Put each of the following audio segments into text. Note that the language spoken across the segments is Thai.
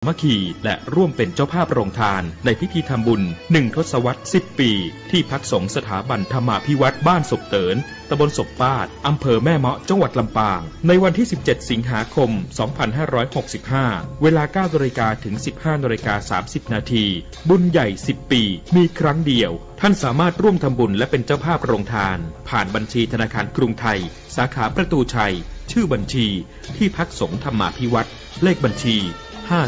สามัคคีและร่วมเป็นเจ้าภาพโรงทานในพิธีทำบุญ1 ทศวรรษ 10 ปีที่พักสงฆ์สถาบันธรรมาภิวัตรบ้านศพเตินตำบลศพปาดอำเภอแม่เมาะจังหวัดลำปางในวันที่ 17 สิงหาคม 2565 เวลา 9 นาฬิกาถึง 15 นาฬิกา 30 นาทีบุญใหญ่ 10 ปีมีครั้งเดียวท่านสามารถร่วมทำบุญและเป็นเจ้าภาพโรงทานผ่านบัญชีธนาคารกรุงไทยสาขาประตูชัยชื่อบัญชีที่พักสงฆ์ธรรมาภิวัตรเลขบัญชี536-075-5318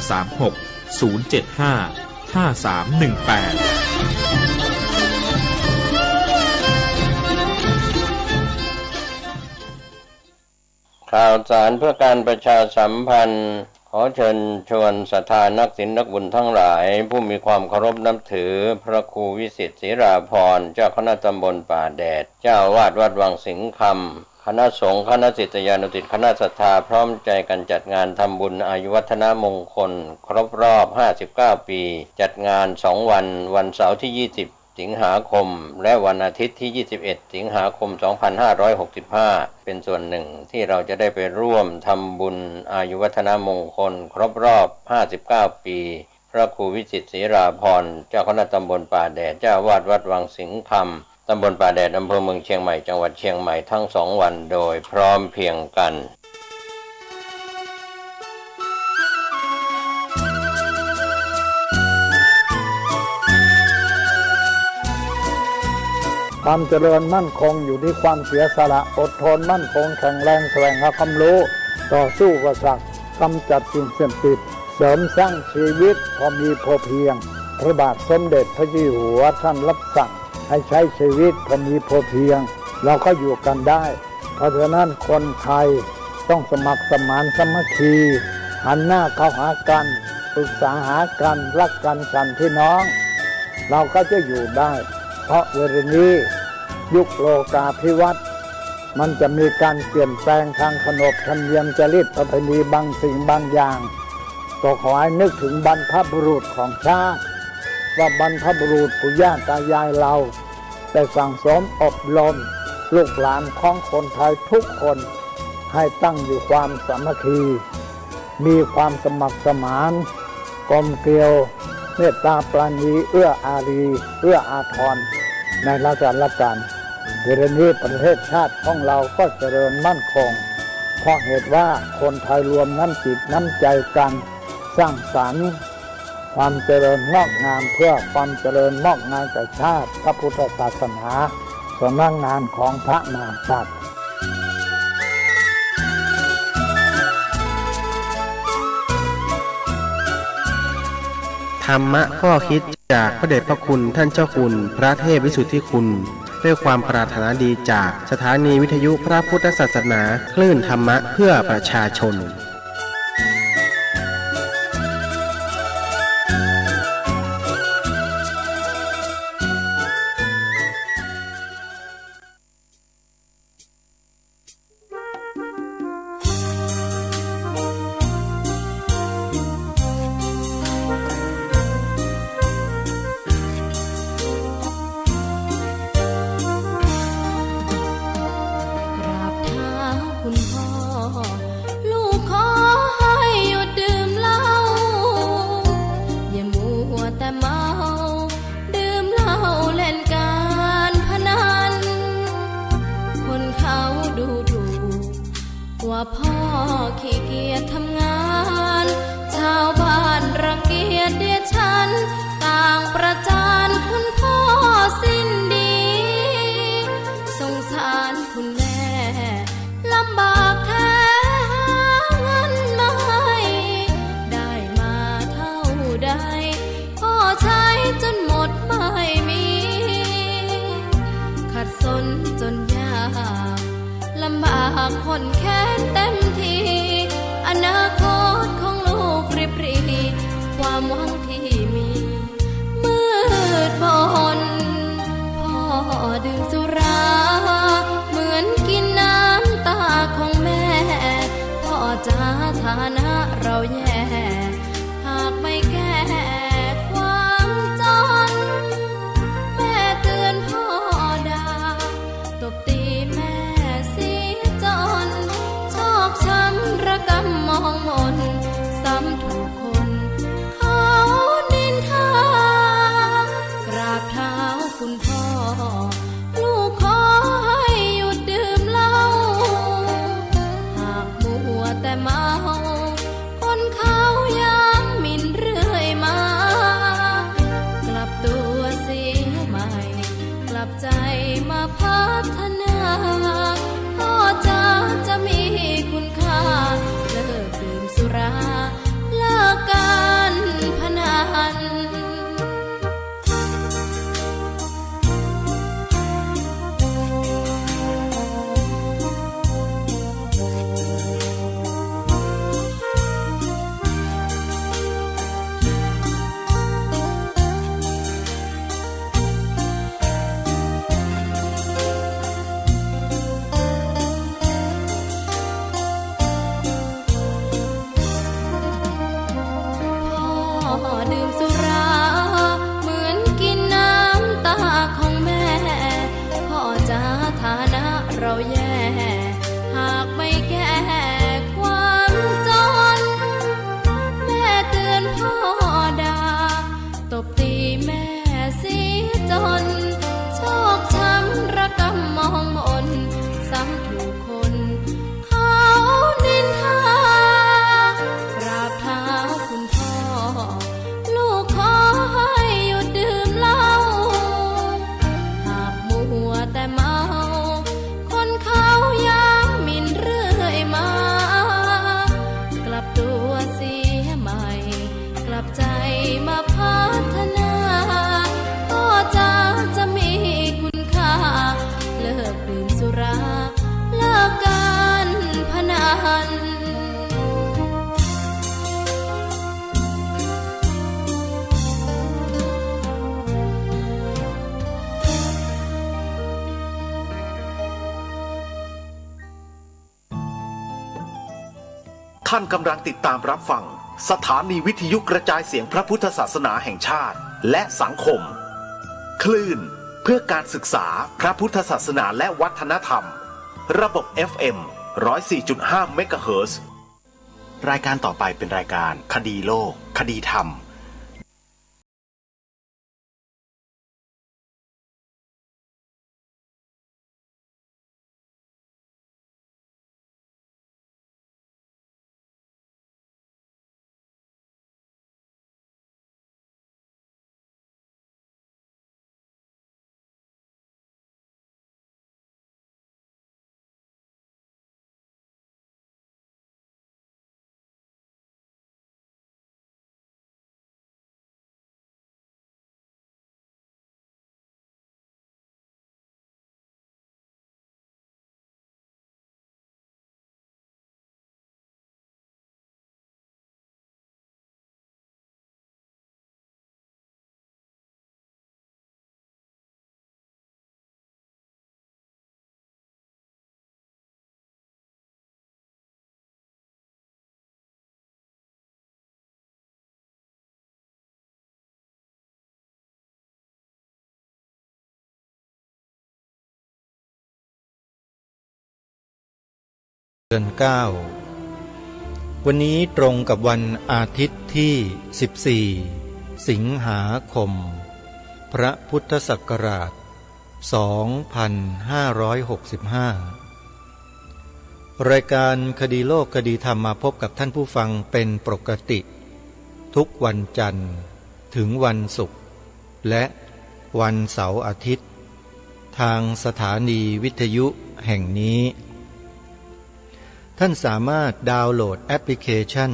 ข่าวสารเพื่อการประชาสัมพันธ์ขอเชิญชวนศรัทธานักศีลนักบุญทั้งหลายผู้มีความเคารพนับถือพระครูวิสิทธิ์ศิราภรณ์เจ้าคณะตำบลป่าแดดเจ้าอาวาสวัดวังสิงห์คำคณะสงฆ์คณะศิษยานุศิษย์คณะศรัทธาพร้อมใจกันจัดงานทำบุญอายุวัฒนมงคลครบรอบ59 ปีจัดงาน2 วันวันเสาร์ที่ 20 สิงหาคมและวันอาทิตย์ที่ 21 สิงหาคม 2565 เป็นส่วนหนึ่งที่เราจะได้ไปร่วมทำบุญอายุวัฒนมงคลครบรอบ59 ปีพระครูวิจิตรศรีราภรณ์เจ้าคณะตำบลป่าแดดเจ้าอาวาสวัดวังสิงห์คำตำบลป่าแดดอำเภอเมืองเชียงใหม่จังหวัดเชียงใหม่ทั้ง2 วันโดยพร้อมเพรียงกันความเจริญมั่นคงอยู่ที่ความเสียสละอดทนมั่นคงแข็งแรงแสวงหาความรู้ต่อสู้กับศักดิ์กำจัดสิ่งเสื่อมติดเสริมสร้างชีวิตพอมีพอเพียงพระบาทสมเด็จพระเจ้าอยู่หัวท่านรับสั่งให้ใช้ชีวิตพอมีพอเพียงเราก็อยู่กันได้เพราะฉะนั้นคนไทยต้องสมัครสมานสามัคคีหันหน้าเข้าหากันปรึกษาหากันรักกันฉันพี่น้องเราก็จะอยู่ได้เพราะเวลานี้ยุคโลกาภิวัตน์มันจะมีการเปลี่ยนแปลงทางขนบธรรมเนียมจริยประเพณีบางสิ่งบางอย่างก็ขอให้นึกถึงบรรพบุรุษของชาติว่าบรรพบุรุษปู่ย่าตายายเราได้สั่งสมอบรมลูกหลานของคนไทยทุกคนให้ตั้งอยู่ความสามัคคีมีความสมัครสมานกลมเกลียวเมตตาปราณีเอื้ออารีเอื้ออาทรในราชการเวลานี้ประเทศชาติของเราก็เจริญมั่นคงเพราะเหตุว่าคนไทยรวมน้ำจิตน้ำใจกันสร้างสรรค์ความเจริญงอกงามเพื่อความเจริญงอกงามแก่ชาติพระพุทธศาสนาสำนักงานของพระมหากษัตริย์ธรรมะข้อคิดจากพระเดชพระคุณท่านเจ้าคุณพระเทพวิสุทธิคุณด้วยความปรารถนาดีจากสถานีวิทยุพระพุทธศาสนาคลื่นธรรมะเพื่อประชาชนว่าพ่อขี้เกียจทำงานชาวบ้านรังเกียจเดียดฉันต่างประจานคุณพ่อสิ้นดีสงสารคุณแม่ลำบากแท้เงินมาให้ได้มาเท่าใดพ่อใช้จนหมดไม่มีขัดสนจนยากลำบากคนแค้นเต็มทีอนาคตของลูกริบหรี่ความหวังที่มีมืดมนพ่อดื่มสุราเหมือนกินน้ำตาของแม่พ่อจะฐานะเราแย่หากไม่แก้ความจนแม่เตือนพ่อด่าตบตีแม่ชอกช้ำระกำมองมนซ้ำถูกคน ดื่มสุราเหมือนกินน้ำตาของแม่พ่อจ๋าฐานะเราแย่หากไม่แก้ความจนแม่เตือนพ่อด่าตบตีแม่เสียจนโชคช้ำระกำมองมนซ้ำถูกคนเขานินทากราบเท้าคุณพ่อลูกขอให้หยุดดื่มเหล้าหากมัวแต่เมาคนเขาย้ำหมิ่นเรื่อยมากลับตัวเสียใหม่กลับใจมาพัฒนาพ่อจ๋าจะมีคุณค่าเลิกดื่มสุราเลิกการพนันท่านกำลังติดตามรับฟังสถานีวิทยุกระจายเสียงพระพุทธศาสนาแห่งชาติและสังคมคลื่นเพื่อการศึกษาพระพุทธศาสนาและวัฒนธรรมระบบ FM 104.5 เมกะเฮิรตซ์รายการต่อไปเป็นรายการคดีโลกคดีธรรมเดือน9วันนี้ตรงกับวันอาทิตย์ที่14สิงหาคมพระพุทธศักราช2565รายการคดีโลกคดีธรรมมาพบกับท่านผู้ฟังเป็นปกติทุกวันจันทร์ถึงวันศุกร์และวันเสาร์อาทิตย์ทางสถานีวิทยุแห่งนี้ท่านสามารถดาวน์โหลดแอปพลิเคชัน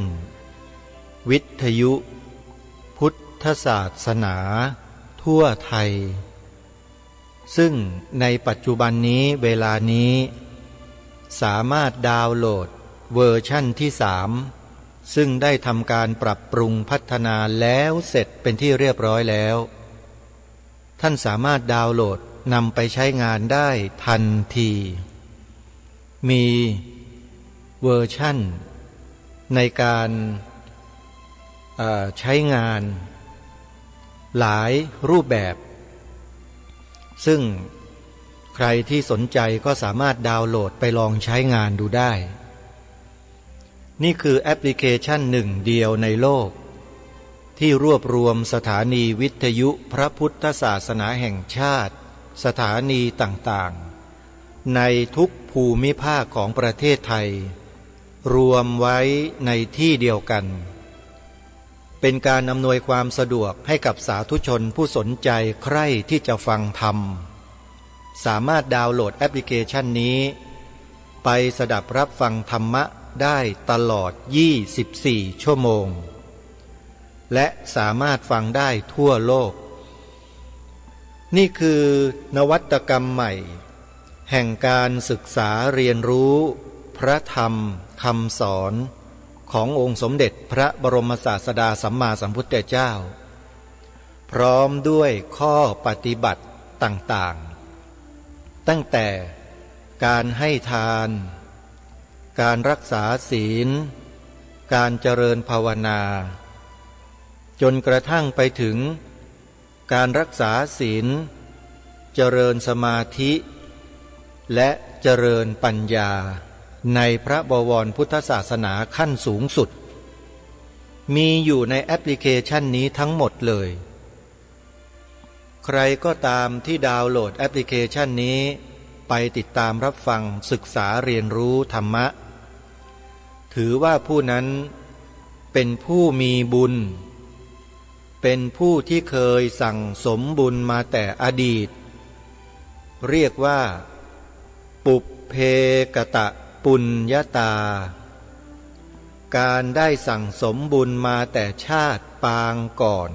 วิทยุพุทธศาสนาทั่วไทยซึ่งในปัจจุบันนี้เวลานี้สามารถดาวน์โหลดเวอร์ชั่นที่3ซึ่งได้ทำการปรับปรุงพัฒนาแล้วเสร็จเป็นที่เรียบร้อยแล้วท่านสามารถดาวน์โหลดนำไปใช้งานได้ทันทีมีเวอร์ชั่นในการใช้งานหลายรูปแบบซึ่งใครที่สนใจก็สามารถดาวน์โหลดไปลองใช้งานดูได้นี่คือแอปพลิเคชันหนึ่งเดียวในโลกที่รวบรวมสถานีวิทยุพระพุทธศาสนาแห่งชาติสถานีต่างๆในทุกภูมิภาคของประเทศไทยรวมไว้ในที่เดียวกันเป็นการอำนวยความสะดวกให้กับสาธุชนผู้สนใจใคร่ที่จะฟังธรรมสามารถดาวน์โหลดแอปพลิเคชันนี้ไปสดับรับฟังธรรมะได้ตลอด24ชั่วโมงและสามารถฟังได้ทั่วโลกนี่คือนวัตกรรมใหม่แห่งการศึกษาเรียนรู้พระธรรมคำสอนขององค์สมเด็จพระบรมศาสดาสัมมาสัมพุทธเจ้าพร้อมด้วยข้อปฏิบัติต่างๆตั้งแต่การให้ทานการรักษาศีลการเจริญภาวนา จนกระทั่งไปถึงการรักษาศีลเจริญสมาธิและเจริญปัญญาในพระบวรพุทธศาสนาขั้นสูงสุดมีอยู่ในแอปพลิเคชันนี้ทั้งหมดเลยใครก็ตามที่ดาวน์โหลดแอปพลิเคชันนี้ไปติดตามรับฟังศึกษาเรียนรู้ธรรมะถือว่าผู้นั้นเป็นผู้มีบุญเป็นผู้ที่เคยสั่งสมบุญมาแต่อดีตเรียกว่าปุพเพกตะปุญญาตาการได้สั่งสมบุญมาแต่ชาติปางก่อน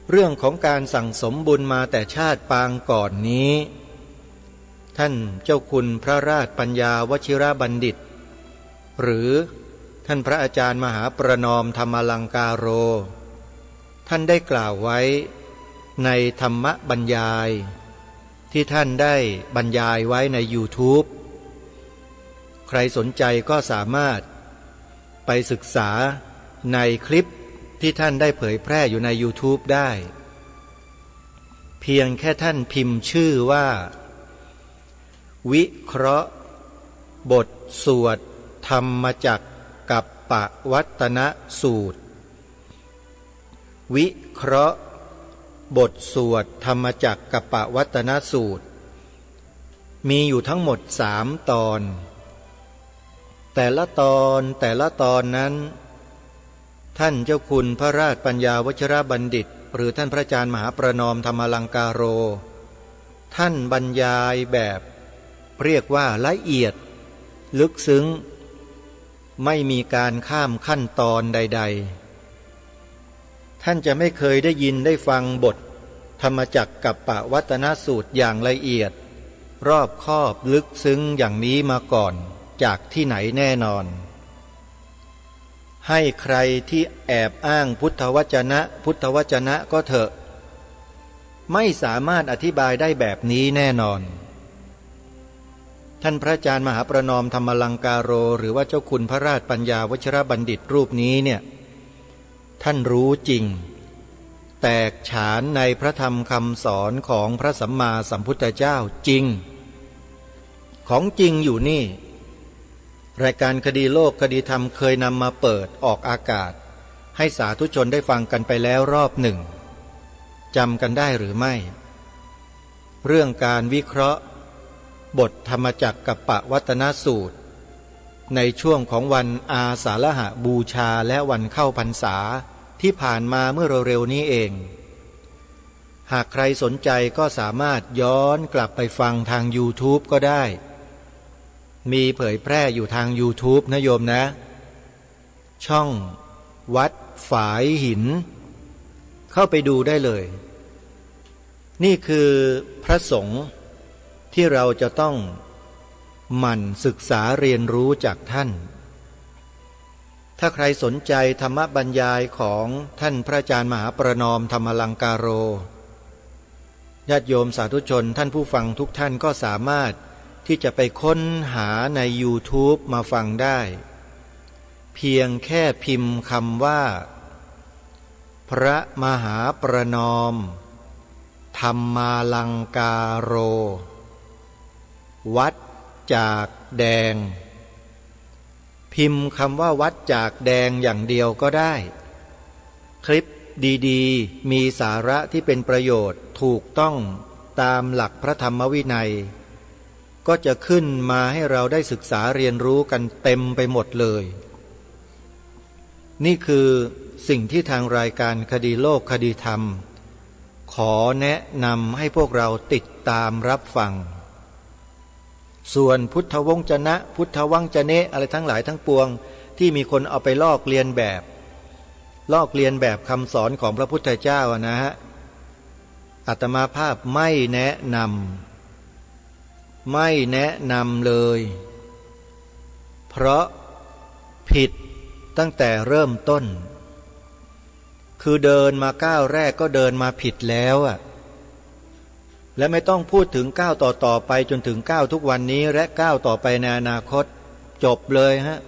เรื่องของการสั่งสมบุญมาแต่ชาติปางก่อนนี้ท่านเจ้าคุณพระราชปัญญาวชิรบัณฑิตหรือท่านพระอาจารย์มหาประนอมธรรมลังการโรท่านได้กล่าวไว้ในธรรมบรรยายที่ท่านได้บรรยายไว้ใน YouTube ใครสนใจก็สามารถไปศึกษาในคลิปที่ท่านได้เผยแพร่อยู่ใน YouTube ได้เพียงแค่ท่านพิมพ์ชื่อว่าวิเคราะห์บทสวดธรรมจักรกัปปวัตนสูตรวิเคราะห์บทสวดธรรมจักรกัปปวัตนสูตรมีอยู่ทั้งหมด3 ตอนแต่ละตอนนั้นท่านเจ้าคุณพระราชปัญญาวชิรบัณฑิตหรือท่านพระอาจารย์มหาประนอมธรรมลังการโรท่านบรรยายแบบเรียกว่าละเอียดลึกซึ้งไม่มีการข้ามขั้นตอนใดๆท่านจะไม่เคยได้ยินได้ฟังบทธรรมจักรกัปปวัตนสูตรอย่างละเอียดรอบคอบลึกซึ้งอย่างนี้มาก่อนจากที่ไหนแน่นอนให้ใครที่แอบอ้างพุทธวจนะก็เถอะไม่สามารถอธิบายได้แบบนี้แน่นอนท่านพระอาจารย์มหาประนอมธรรมลังการโรหรือว่าเจ้าคุณพระราชปัญญาวชิรบัณฑิตรูปนี้เนี่ยท่านรู้จริงแตกฉานในพระธรรมคำสอนของพระสัมมาสัมพุทธเจ้าจริงของจริงอยู่นี่รายการคดีโลกคดีธรรมเคยนำมาเปิดออกอากาศให้สาธุชนได้ฟังกันไปแล้วรอบหนึ่งจำกันได้หรือไม่เรื่องการวิเคราะห์บทธรรมจักรกัปปวัตนสูตรในช่วงของวันอาสาฬหบูชาและวันเข้าพรรษาที่ผ่านมาเมื่อเร็วๆนี้เองหากใครสนใจก็สามารถย้อนกลับไปฟังทาง YouTube ก็ได้มีเผยแพร่อยู่ทาง YouTube นะโยมนะช่องวัดฝายหินเข้าไปดูได้เลยนี่คือพระสงฆ์ที่เราจะต้องหมั่นศึกษาเรียนรู้จากท่านถ้าใครสนใจธรรมบรรยายของท่านพระอาจารย์มหาประนอมธรรมลังการโรญาติโยมสาธุชนท่านผู้ฟังทุกท่านก็สามารถที่จะไปค้นหาใน YouTube มาฟังได้เพียงแค่พิมพ์คำว่าพระมหาประนอมธรรมาลังการโรวัดจากแดงพิมพ์คำว่าวัดจากแดงอย่างเดียวก็ได้คลิปดีๆมีสาระที่เป็นประโยชน์ถูกต้องตามหลักพระธรรมวินัยก็จะขึ้นมาให้เราได้ศึกษาเรียนรู้กันเต็มไปหมดเลยนี่คือสิ่งที่ทางรายการคดีโลกคดีธรรมขอแนะนำให้พวกเราติดตามรับฟังส่วนพุทธวจนะพุทธวังจเนะอะไรทั้งหลายทั้งปวงที่มีคนเอาไปลอกเลียนแบบคำสอนของพระพุทธเจ้านะฮะอาตมาภาพไม่แนะนำเลยเพราะผิดตั้งแต่เริ่มต้นคือเดินมาก้าวแรกก็เดินมาผิดแล้วและไม่ต้องพูดถึงก้าวต่อไปจนถึงก้าวทุกวันนี้และก้าวต่อไปในอนาคตจบเลยฮะ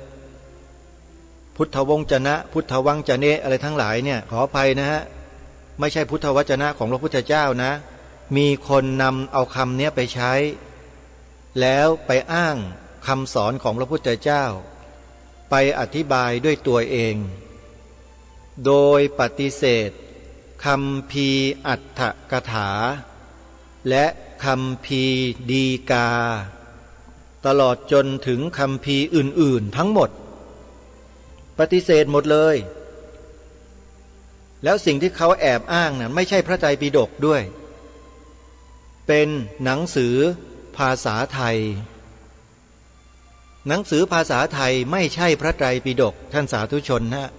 พุทธวงจนะ พุทธวังจะเนะอะไรทั้งหลายเนี่ยขออภัยนะฮะไม่ใช่พุทธวจนะของพระพุทธเจ้านะมีคนนำเอาคำนี้ไปใช้ แล้วไปอ้างคำสอนของพระพุทธเจ้าไปอธิบายด้วยตัวเองโดยปฏิเสธคัมภีร์อัตถกถาและคัมภีร์ดีกาตลอดจนถึงคัมภีร์อื่นๆทั้งหมดปฏิเสธหมดเลยแล้วสิ่งที่เขาแอบอ้างนั้นไม่ใช่พระไตรปิฎกด้วยเป็นหนังสือภาษาไทยหนังสือภาษาไทยไม่ใช่พระไตรปิฎกท่านสาธุชนนะ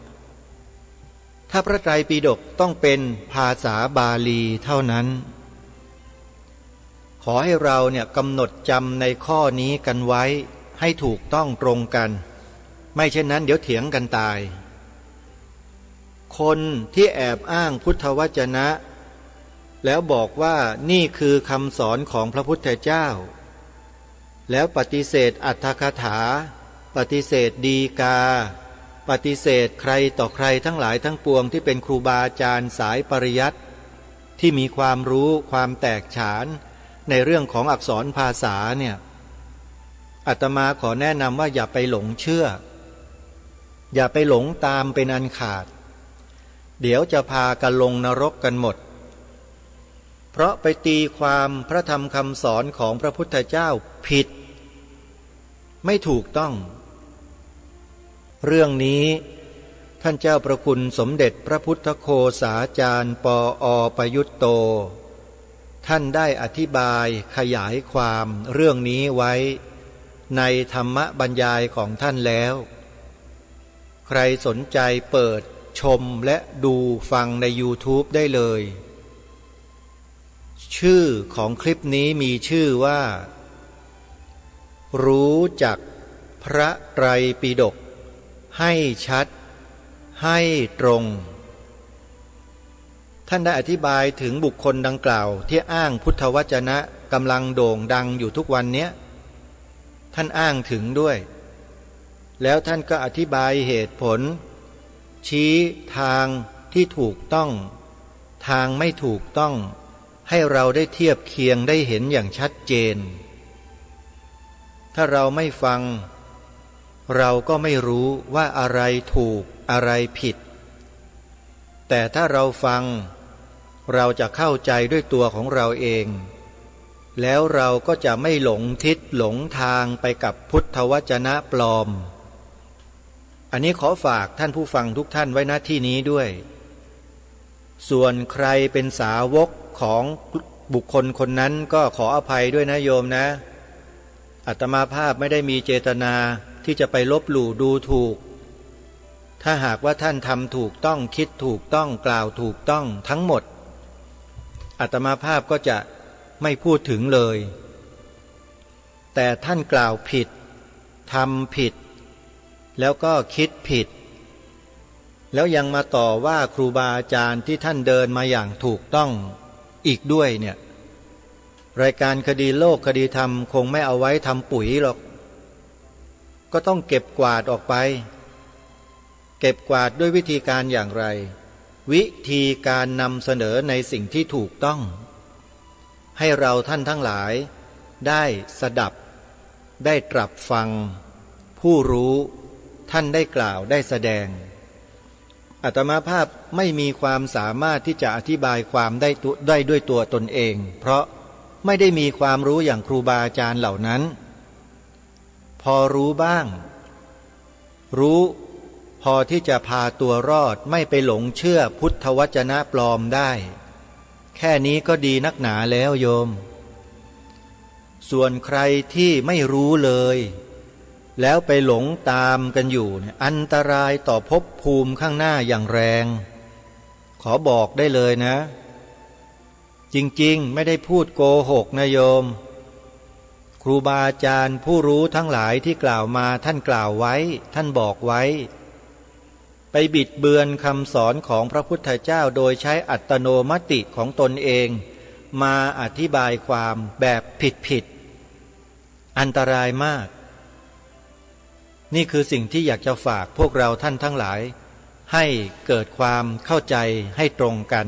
ถ้าพระไตรปิฎกต้องเป็นภาษาบาลีเท่านั้นขอให้เราเนี่ยกำหนดจำในข้อนี้กันไว้ให้ถูกต้องตรงกันไม่เช่นนั้นเดี๋ยวเถียงกันตายคนที่แอบอ้างพุทธวจนะแล้วบอกว่านี่คือคำสอนของพระพุทธเจ้าแล้วปฏิเสธอัตถกถาปฏิเสธดีกาปฏิเสธใครต่อใครทั้งหลายทั้งปวงที่เป็นครูบาอาจารย์สายปริยัติที่มีความรู้ความแตกฉานในเรื่องของอักษรภาษาเนี่ยอาตมาขอแนะนำว่าอย่าไปหลงเชื่ออย่าไปหลงตามเป็นอันขาดเดี๋ยวจะพากันลงนรกกันหมดเพราะไปตีความพระธรรมคำสอนของพระพุทธเจ้าผิดไม่ถูกต้องเรื่องนี้ท่านเจ้าประคุณสมเด็จพระพุทธโฆษาจารย์ปอ.ประยุตโตท่านได้อธิบายขยายความเรื่องนี้ไว้ในธรรมบรรยายของท่านแล้วใครสนใจเปิดชมและดูฟังใน YouTube ได้เลยชื่อของคลิปนี้มีชื่อว่ารู้จักพระไตรปิฎกให้ชัดให้ตรงท่านได้อธิบายถึงบุคคลดังกล่าวที่อ้างพุทธวจนะกำลังโด่งดังอยู่ทุกวันนี้ท่านอ้างถึงด้วยแล้วท่านก็อธิบายเหตุผลชี้ทางที่ถูกต้องทางไม่ถูกต้องให้เราได้เทียบเคียงได้เห็นอย่างชัดเจนถ้าเราไม่ฟังเราก็ไม่รู้ว่าอะไรถูกอะไรผิดแต่ถ้าเราฟังเราจะเข้าใจด้วยตัวของเราเองแล้วเราก็จะไม่หลงทิศหลงทางไปกับพุทธวจนะปลอมอันนี้ขอฝากท่านผู้ฟังทุกท่านไว้ณที่นี้ด้วยส่วนใครเป็นสาวกของบุคคลคนนั้นก็ขออภัยด้วยนะโยมนะอาตมาภาพไม่ได้มีเจตนาที่จะไปลบหลู่ดูถูกถ้าหากว่าท่านทำถูกต้องคิดถูกต้องกล่าวถูกต้องทั้งหมดอาตมาภาพก็จะไม่พูดถึงเลยแต่ท่านกล่าวผิดทำผิดแล้วก็คิดผิดแล้วยังมาต่อว่าครูบาอาจารย์ที่ท่านเดินมาอย่างถูกต้องอีกด้วยเนี่ยรายการคดีโลกคดีธรรมคงไม่เอาไว้ทำปุ๋ยหรอกก็ต้องเก็บกวาดออกไปเก็บกวาดด้วยวิธีการอย่างไรวิธีการนำเสนอในสิ่งที่ถูกต้องให้เราท่านทั้งหลายได้สดับได้ตรับฟังผู้รู้ท่านได้กล่าวได้แสดงอาตมาภาพไม่มีความสามารถที่จะอธิบายความได้ด้วยตัวตนเองเพราะไม่ได้มีความรู้อย่างครูบาอาจารย์เหล่านั้นพอรู้บ้างรู้พอที่จะพาตัวรอดไม่ไปหลงเชื่อพุทธวจนะปลอมได้แค่นี้ก็ดีนักหนาแล้วโยมส่วนใครที่ไม่รู้เลยแล้วไปหลงตามกันอยู่อันตรายต่อภพภูมิข้างหน้าอย่างแรงขอบอกได้เลยนะจริงๆไม่ได้พูดโกหกนะโยมครูบาอาจารย์ผู้รู้ทั้งหลายที่กล่าวมาท่านกล่าวไว้ท่านบอกไว้ไปบิดเบือนคำสอนของพระพุทธเจ้าโดยใช้อัตโนมติของตนเองมาอธิบายความแบบผิดอันตรายมาก นี่คือสิ่งที่อยากจะฝากพวกเราท่านทั้งหลายให้เกิดความเข้าใจให้ตรงกัน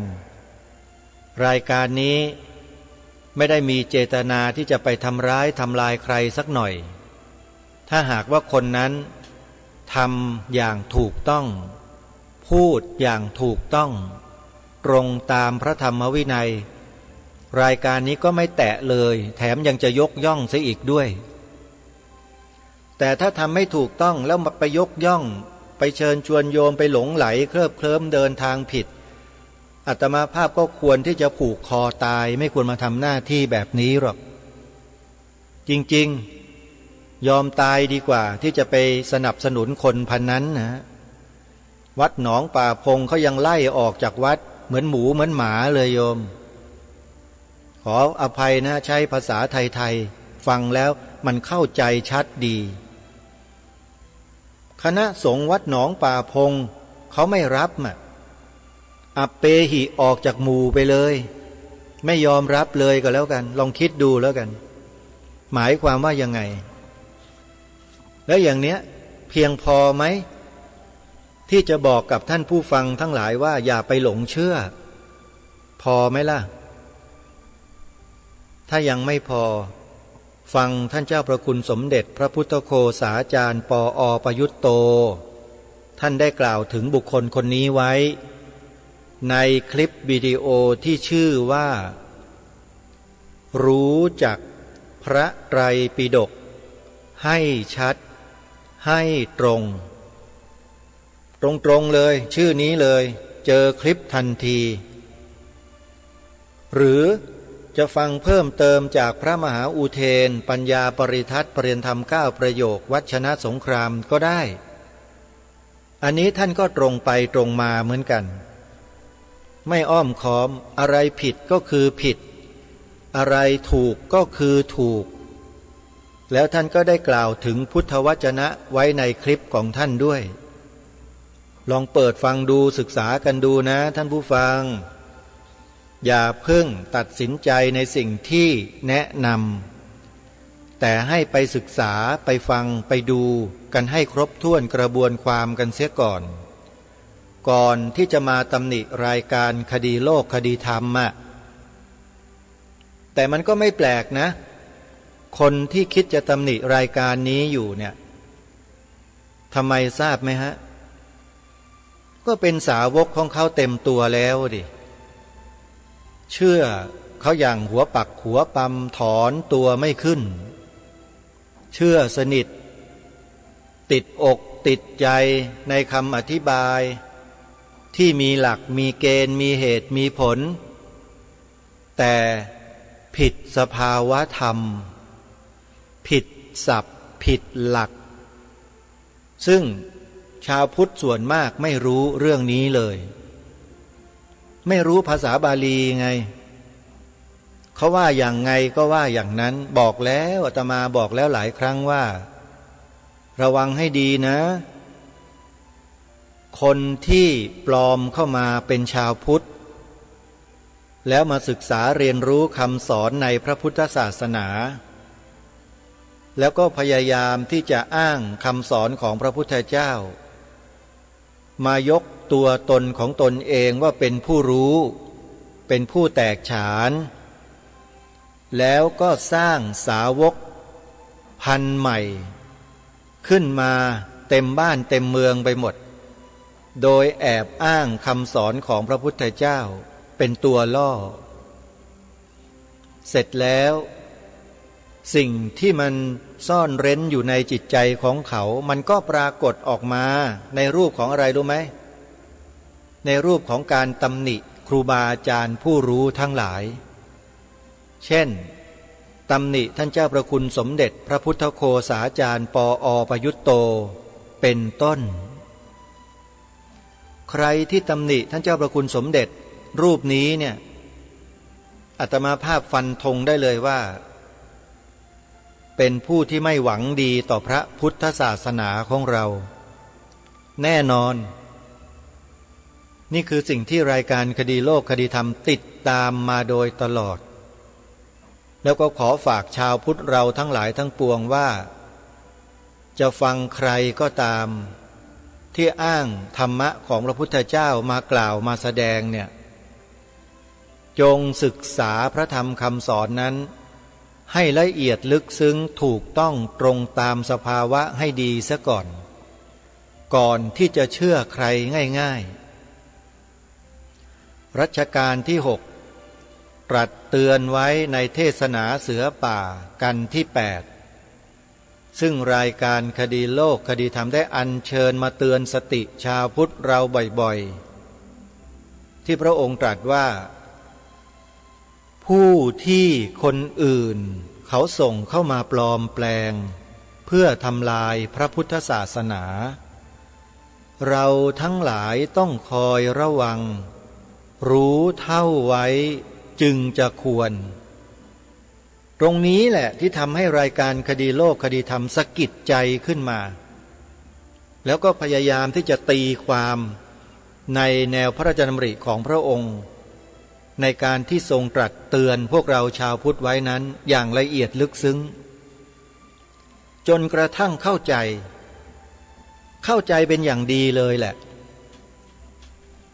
รายการนี้ไม่ได้มีเจตนาที่จะไปทำร้ายทำลายใครสักหน่อยถ้าหากว่าคนนั้นทำอย่างถูกต้องพูดอย่างถูกต้องตรงตามพระธรรมวินัยรายการนี้ก็ไม่แตะเลยแถมยังจะยกย่องเสียอีกด้วยแต่ถ้าทำไม่ถูกต้องแล้วมาไปยกย่องไปเชิญชวนโยมไปหลงไหลเคลิบเคลิ้มเดินทางผิดอาตมาภาพก็ควรที่จะผูกคอตายไม่ควรมาทำหน้าที่แบบนี้หรอกจริงๆยอมตายดีกว่าที่จะไปสนับสนุนคนพันนั้นนะวัดหนองป่าพงเขายังไล่ออกจากวัดเหมือนหมูเหมือนหมาเลยโยมขออภัยนะใช้ภาษาไทยๆฟังแล้วมันเข้าใจชัดดีคณะสงฆ์วัดหนองป่าพงเขาไม่รับอัปเปหิออกจากหมู่ไปเลยไม่ยอมรับเลยก็แล้วกันลองคิดดูแล้วกันหมายความว่ายังไงแล้วอย่างเนี้ยเพียงพอไหมที่จะบอกกับท่านผู้ฟังทั้งหลายว่าอย่าไปหลงเชื่อพอไหมล่ะถ้ายังไม่พอฟังท่านเจ้าประคุณสมเด็จพระพุทธโฆษาจารย์ปอ.ประยุตโตท่านได้กล่าวถึงบุคคลคนนี้ไว้ในคลิปวิดีโอที่ชื่อว่ารู้จักพระไตรปิฎกให้ชัดให้ตรงเลยชื่อนี้เลยเจอคลิปทันทีหรือจะฟังเพิ่มเติมจากพระมหาอุเทนปัญญาปริทัศน์ปริยธรรม9ประโยควัชนะสงครามก็ได้อันนี้ท่านก็ตรงไปตรงมาเหมือนกันไม่อ้อมค้อมอะไรผิดก็คือผิดอะไรถูกก็คือถูกแล้วท่านก็ได้กล่าวถึงพุทธวจนะไว้ในคลิปของท่านด้วยลองเปิดฟังดูศึกษากันดูนะท่านผู้ฟังอย่าเพิ่งตัดสินใจในสิ่งที่แนะนำแต่ให้ไปศึกษาไปฟังไปดูกันให้ครบถ้วนกระบวนความกันเสียก่อนที่จะมาตำหนิรายการคดีโลกคดีธรรมแต่มันก็ไม่แปลกนะคนที่คิดจะตำหนิรายการนี้อยู่เนี่ยทำไมทราบไหมฮะก็เป็นสาวกของเขาเต็มตัวแล้วดิเชื่อเขาอย่างหัวปักหัวปั๊มถอนตัวไม่ขึ้นเชื่อสนิทติดอกติดใจในคำอธิบายที่มีหลักมีเกณฑ์มีเหตุมีผลแต่ผิดสภาวะธรรมผิดศัพท์ผิดหลักซึ่งชาวพุทธส่วนมากไม่รู้เรื่องนี้เลยไม่รู้ภาษาบาลีไงเขาว่าอย่างไงก็ว่าอย่างนั้นบอกแล้วอาตมาบอกแล้วหลายครั้งว่าระวังให้ดีนะคนที่ปลอมเข้ามาเป็นชาวพุทธแล้วมาศึกษาเรียนรู้คำสอนในพระพุทธศาสนาแล้วก็พยายามที่จะอ้างคำสอนของพระพุทธเจ้ามายกตัวตนของตนเองว่าเป็นผู้รู้เป็นผู้แตกฉานแล้วก็สร้างสาวกพันธุ์ใหม่ขึ้นมาเต็มบ้านเต็มเมืองไปหมดโดยแอบอ้างคำสอนของพระพุทธเจ้าเป็นตัวล่อเสร็จแล้วสิ่งที่มันซ่อนเร้นอยู่ในจิตใจของเขามันก็ปรากฏออกมาในรูปของอะไรรู้ไหมในรูปของการตำหนิครูบาอาจารย์ผู้รู้ทั้งหลายเช่นตำหนิท่านเจ้าประคุณสมเด็จพระพุทธโฆษาจารย์ปอ.ประยุตโตเป็นต้นใครที่ตำหนิท่านเจ้าประคุณสมเด็จรูปนี้เนี่ยอาตมาภาพฟันธงได้เลยว่าเป็นผู้ที่ไม่หวังดีต่อพระพุทธศาสนาของเราแน่นอนนี่คือสิ่งที่รายการคดีโลกคดีธรรมติดตามมาโดยตลอดแล้วก็ขอฝากชาวพุทธเราทั้งหลายทั้งปวงว่า จะฟังใครก็ตามที่อ้างธรรมะของพระพุทธเจ้ามากล่าวมาแสดงเนี่ยจงศึกษาพระธรรมคำสอนนั้นให้ละเอียดลึกซึ้งถูกต้องตรงตามสภาวะให้ดีซะก่อนที่จะเชื่อใครง่ายๆรัชกาลที่ 6ตรัสเตือนไว้ในเทศนาเสือป่ากันที่ 8ซึ่งรายการคดีโลกคดีธรรมได้อัญเชิญมาเตือนสติชาวพุทธเราบ่อยๆที่พระองค์ตรัสว่าผู้ที่คนอื่นเขาส่งเข้ามาปลอมแปลงเพื่อทำลายพระพุทธศาสนาเราทั้งหลายต้องคอยระวังรู้เท่าไว้จึงจะควรตรงนี้แหละที่ทำให้รายการคดีโลกคดีธรรมสะกิดใจขึ้นมาแล้วก็พยายามที่จะตีความในแนวพระราชดำริของพระองค์ในการที่ทรงตรัสเตือนพวกเราชาวพุทธไว้นั้นอย่างละเอียดลึกซึ้งจนกระทั่งเข้าใจเป็นอย่างดีเลยแหละ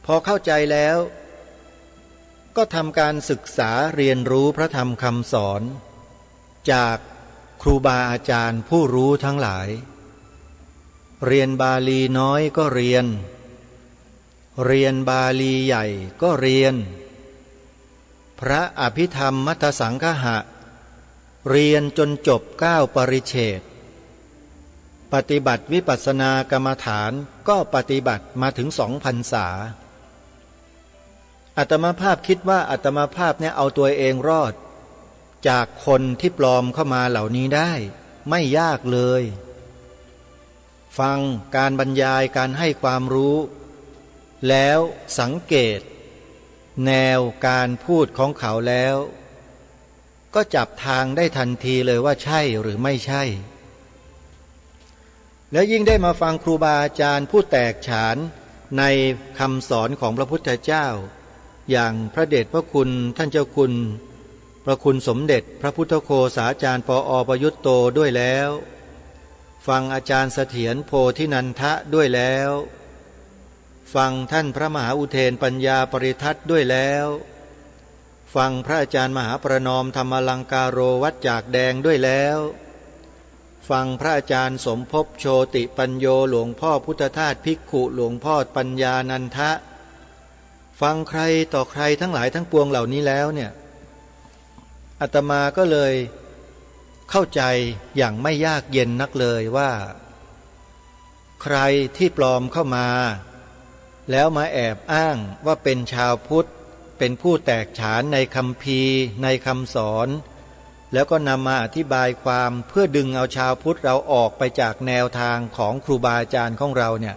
พอเข้าใจแล้วก็ทำการศึกษาเรียนรู้พระธรรมคำสอนจากครูบาอาจารย์ผู้รู้ทั้งหลายเรียนบาลีน้อยก็เรียนบาลีใหญ่ก็เรียนพระอภิธรรมมัทธสังคหะเรียนจนจบ9 ปริเฉดปฏิบัติวิปัสสนากรรมฐานก็ปฏิบัติมาถึง2 พรรษาอาตมาภาพคิดว่าอาตมาภาพเนี่ยเอาตัวเองรอดจากคนที่ปลอมเข้ามาเหล่านี้ได้ไม่ยากเลยฟังการบรรยายการให้ความรู้แล้วสังเกตแนวการพูดของเขาแล้วก็จับทางได้ทันทีเลยว่าใช่หรือไม่ใช่แล้วยิ่งได้มาฟังครูบาอาจารย์ผู้แตกฉานในคำสอนของพระพุทธเจ้าอย่างพระเดชพระคุณท่านเจ้าคุณพระคุณสมเด็จพระพุทธโฆษาจารย์ปอ.ประยุตโตด้วยแล้วฟังอาจารย์เสถียรโพธินันทะด้วยแล้วฟังท่านพระมหาอุเทนปัญญาปริทัศน์ด้วยแล้วฟังพระอาจารย์มหาประนอมธรรมลังกาโรวัดจากแดงด้วยแล้วฟังพระอาจารย์สมภพโชติปัญโยหลวงพ่อพุทธทาสภิกขุหลวงพ่อปัญญานันทะฟังใครต่อใครทั้งหลายทั้งปวงเหล่านี้แล้วเนี่ยอาตมาก็เลยเข้าใจอย่างไม่ยากเย็นนักเลยว่าใครที่ปลอมเข้ามาแล้วมาแอบอ้างว่าเป็นชาวพุทธเป็นผู้แตกฉานในคัมภีร์ในคำสอนแล้วก็นำมาอธิบายความเพื่อดึงเอาชาวพุทธเราออกไปจากแนวทางของครูบาอาจารย์ของเราเนี่ย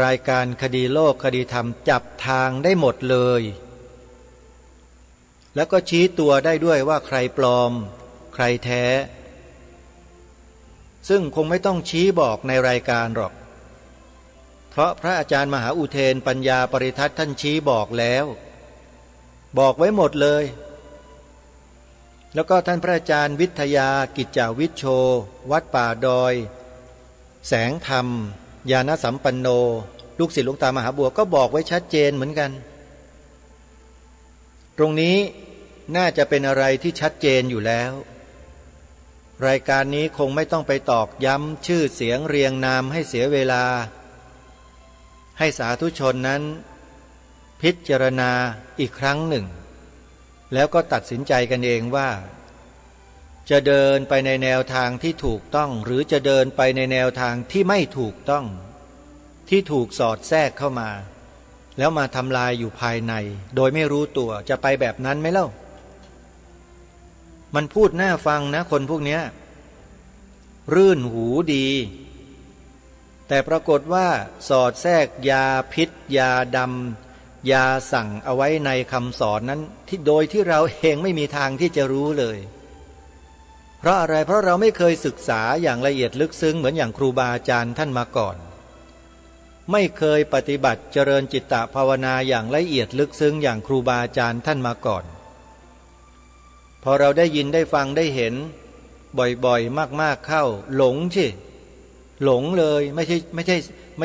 รายการคดีโลกคดีธรรมจับทางได้หมดเลยแล้วก็ชี้ตัวได้ด้วยว่าใครปลอมใครแท้ซึ่งคงไม่ต้องชี้บอกในรายการหรอกเพราะพระอาจารย์มหาอุเทนปัญญาปริทัศน์ท่านชี้บอกแล้วบอกไว้หมดเลยแล้วก็ท่านพระอาจารย์วิทยากิจจาวิชโชวัดป่าดอยแสงธรรมญาณสัมปันโนลูกศิษย์หลวงตามหาบัวก็บอกไว้ชัดเจนเหมือนกันตรงนี้น่าจะเป็นอะไรที่ชัดเจนอยู่แล้วรายการนี้คงไม่ต้องไปตอกย้ำชื่อเสียงเรียงนามให้เสียเวลาให้สาธุชนนั้นพิจารณาอีกครั้งหนึ่งแล้วก็ตัดสินใจกันเองว่าจะเดินไปในแนวทางที่ถูกต้องหรือจะเดินไปในแนวทางที่ไม่ถูกต้องที่ถูกสอดแทรกเข้ามาแล้วมาทำลายอยู่ภายในโดยไม่รู้ตัวจะไปแบบนั้นไหมเล่ามันพูดน่าฟังนะคนพวกนี้รื่นหูดีแต่ปรากฏว่าสอดแทรกยาพิษยาดำยาสั่งเอาไว้ในคำสอนนั้นที่โดยที่เราเองไม่มีทางที่จะรู้เลยเพราะอะไรเพราะเราไม่เคยศึกษาอย่างละเอียดลึกซึ้งเหมือนอย่างครูบาอาจารย์ท่านมาก่อนไม่เคยปฏิบัติเจริญจิตตภาวนาอย่างละเอียดลึกซึ้งอย่างครูบาอาจารย์ท่านมาก่อนพอเราได้ยินได้ฟังได้เห็น บ่อยๆมากๆเข้าหลงสิหลงเลยไม่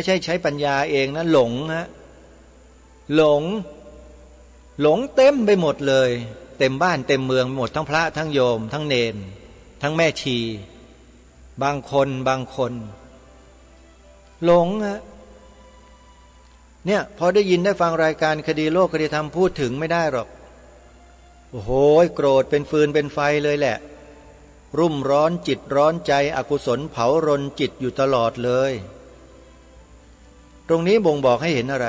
ใช่ใช้ปัญญาเองนะหลงฮะหลงเต็มไปหมดเลยเต็มบ้านเต็มเมืองหมดทั้งพระทั้งโยมทั้งเนนทั้งแม่ชีบางคนหลงฮะเนี่ยพอได้ยินได้ฟังรายการคดีโลกคดีธรรมพูดถึงไม่ได้หรอกโอ้โหโกรธเป็นฟืนเป็นไฟเลยแหละรุ่มร้อนจิตร้อนใจอกุศลเผารนจิตอยู่ตลอดเลยตรงนี้บ่งบอกให้เห็นอะไร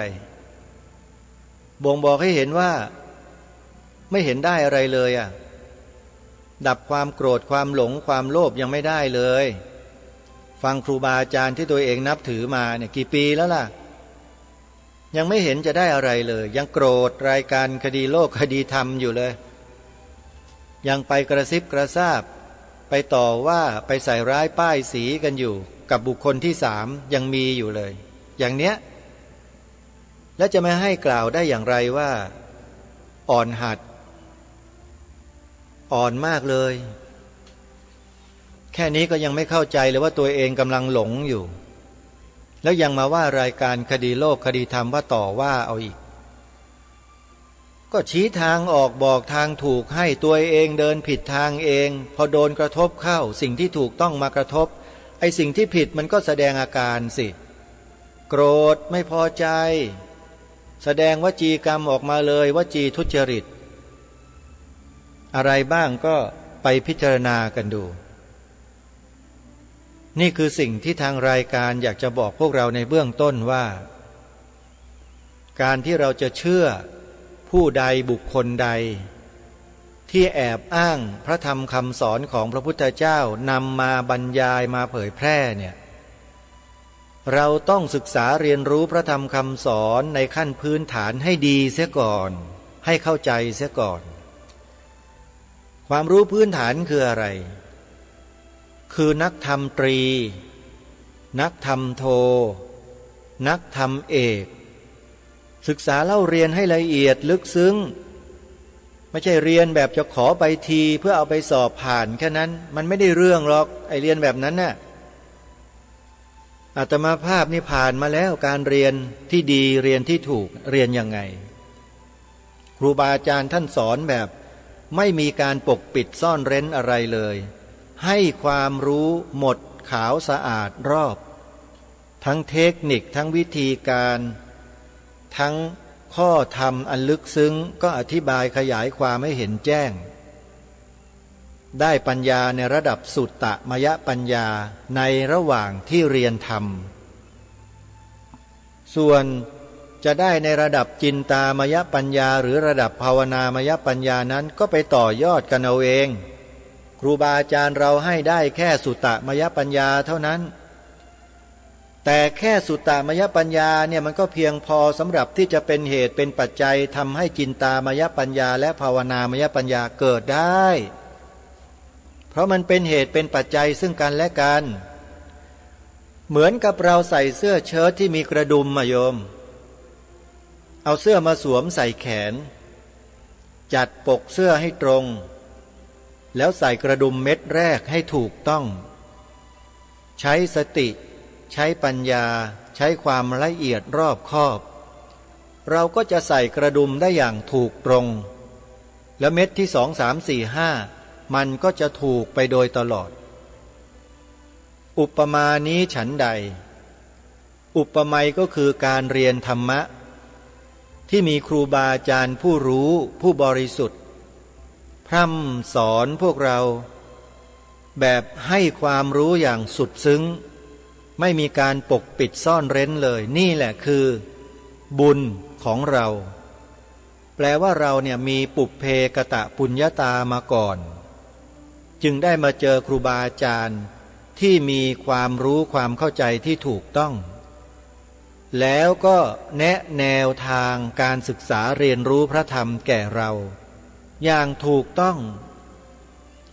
บ่งบอกให้เห็นว่าไม่เห็นได้อะไรเลยอ่ะดับความโกรธความหลงความโลภยังไม่ได้เลยฟังครูบาอาจารย์ที่ตัวเองนับถือมาเนี่ยกี่ปีแล้วล่ะยังไม่เห็นจะได้อะไรเลยยังโกรธรายการคดีโลกคดีธรรมอยู่เลยยังไปกระซิบกระซาบไปต่อว่าไปใส่ร้ายป้ายสีกันอยู่กับบุคคลที่3ยังมีอยู่เลยอย่างเนี้ยแล้วจะไม่ให้กล่าวได้อย่างไรว่าอ่อนหัดอ่อนมากเลยแค่นี้ก็ยังไม่เข้าใจเลยว่าตัวเองกำลังหลงอยู่แล้วยังมาว่ารายการคดีโลกคดีธรรมว่าต่อว่าเอาอีกก็ชี้ทางออกบอกทางถูกให้ตัวเองเดินผิดทางเองพอโดนกระทบเข้าสิ่งที่ถูกต้องมากระทบไอ้สิ่งที่ผิดมันก็แสดงอาการสิโกรธไม่พอใจแสดงวจีกรรมออกมาเลยวจีทุจริตอะไรบ้างก็ไปพิจารณากันดูนี่คือสิ่งที่ทางรายการอยากจะบอกพวกเราในเบื้องต้นว่าการที่เราจะเชื่อผู้ใดบุคคลใดที่แอบอ้างพระธรรมคำสอนของพระพุทธเจ้านำมาบรรยายมาเผยแพร่เนี่ยเราต้องศึกษาเรียนรู้พระธรรมคำสอนในขั้นพื้นฐานให้ดีเสียก่อนให้เข้าใจเสียก่อนความรู้พื้นฐานคืออะไรคือนักธรรมตรีนักธรรมโทนักธรรมเอกศึกษาเล่าเรียนให้ละเอียดลึกซึ้งไม่ใช่เรียนแบบจะขอใบทีเพื่อเอาไปสอบผ่านแค่นั้นมันไม่ได้เรื่องหรอกไอเรียนแบบนั้นน่ะอาตมาภาพนี่ผ่านมาแล้วการเรียนที่ดีเรียนที่ถูกเรียนยังไงครูบาอาจารย์ท่านสอนแบบไม่มีการปกปิดซ่อนเร้นอะไรเลยให้ความรู้หมดขาวสะอาดรอบทั้งเทคนิคทั้งวิธีการทั้งข้อธรรมอันลึกซึ้งก็อธิบายขยายความให้เห็นแจ้งได้ปัญญาในระดับสุตตมยปัญญาในระหว่างที่เรียนธรรมส่วนจะได้ในระดับจินตามยปัญญาหรือระดับภาวนามยปัญญานั้นก็ไปต่อยอดกันเอาเองครูบาอาจารย์เราให้ได้แค่สุตตมยปัญญาเท่านั้นแต่แค่สุตตมยปัญญาเนี่ยมันก็เพียงพอสำหรับที่จะเป็นเหตุเป็นปัจจัยทำให้จินตามยปัญญาและภาวนามยปัญญาเกิดได้เพราะมันเป็นเหตุเป็นปัจจัยซึ่งกันและกันเหมือนกับเราใส่เสื้อเชิ้ตที่มีกระดุมโยมเอาเสื้อมาสวมใส่แขนจัดปกเสื้อให้ตรงแล้วใส่กระดุมเม็ดแรกให้ถูกต้องใช้สติใช้ปัญญาใช้ความละเอียดรอบคอบเราก็จะใส่กระดุมได้อย่างถูกตรงแล้วเม็ดที่2 3 4 5มันก็จะถูกไปโดยตลอดอุปมานี้ฉันใดอุปไมยก็คือการเรียนธรรมะที่มีครูบาอาจารย์ผู้รู้ผู้บริสุทธิ์พร่ำสอนพวกเราแบบให้ความรู้อย่างสุดซึ้งไม่มีการปกปิดซ่อนเร้นเลยนี่แหละคือบุญของเราแปลว่าเราเนี่ยมีปุพเพกตปุญญาตามาก่อนจึงได้มาเจอครูบาอาจารย์ที่มีความรู้ความเข้าใจที่ถูกต้องแล้วก็แนะแนวทางการศึกษาเรียนรู้พระธรรมแก่เราอย่างถูกต้อง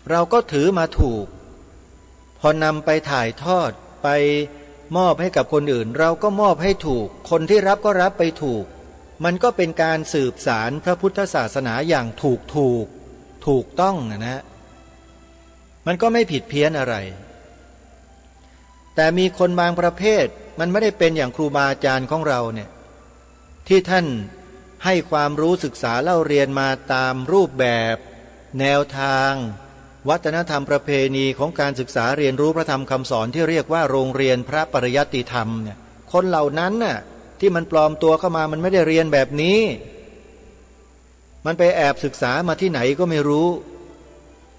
เราก็ถือมาถูกพอนำไปถ่ายทอดไปมอบให้กับคนอื่นเราก็มอบให้ถูกคนที่รับก็รับไปถูกมันก็เป็นการสืบสารพระพุทธศาสนาอย่างถูกต้องนะ มันก็ไม่ผิดเพี้ยนอะไรแต่มีคนบางประเภทมันไม่ได้เป็นอย่างครูบาอาจารย์ของเราเนี่ยที่ท่านให้ความรู้ศึกษาเล่าเรียนมาตามรูปแบบแนวทางวัฒนธรรมประเพณีของการศึกษาเรียนรู้พระธรรมคำสอนที่เรียกว่าโรงเรียนพระปริยัติธรรมเนี่ยคนเหล่านั้นน่ะที่มันปลอมตัวเข้ามามันไม่ได้เรียนแบบนี้มันไปแอบศึกษามาที่ไหนก็ไม่รู้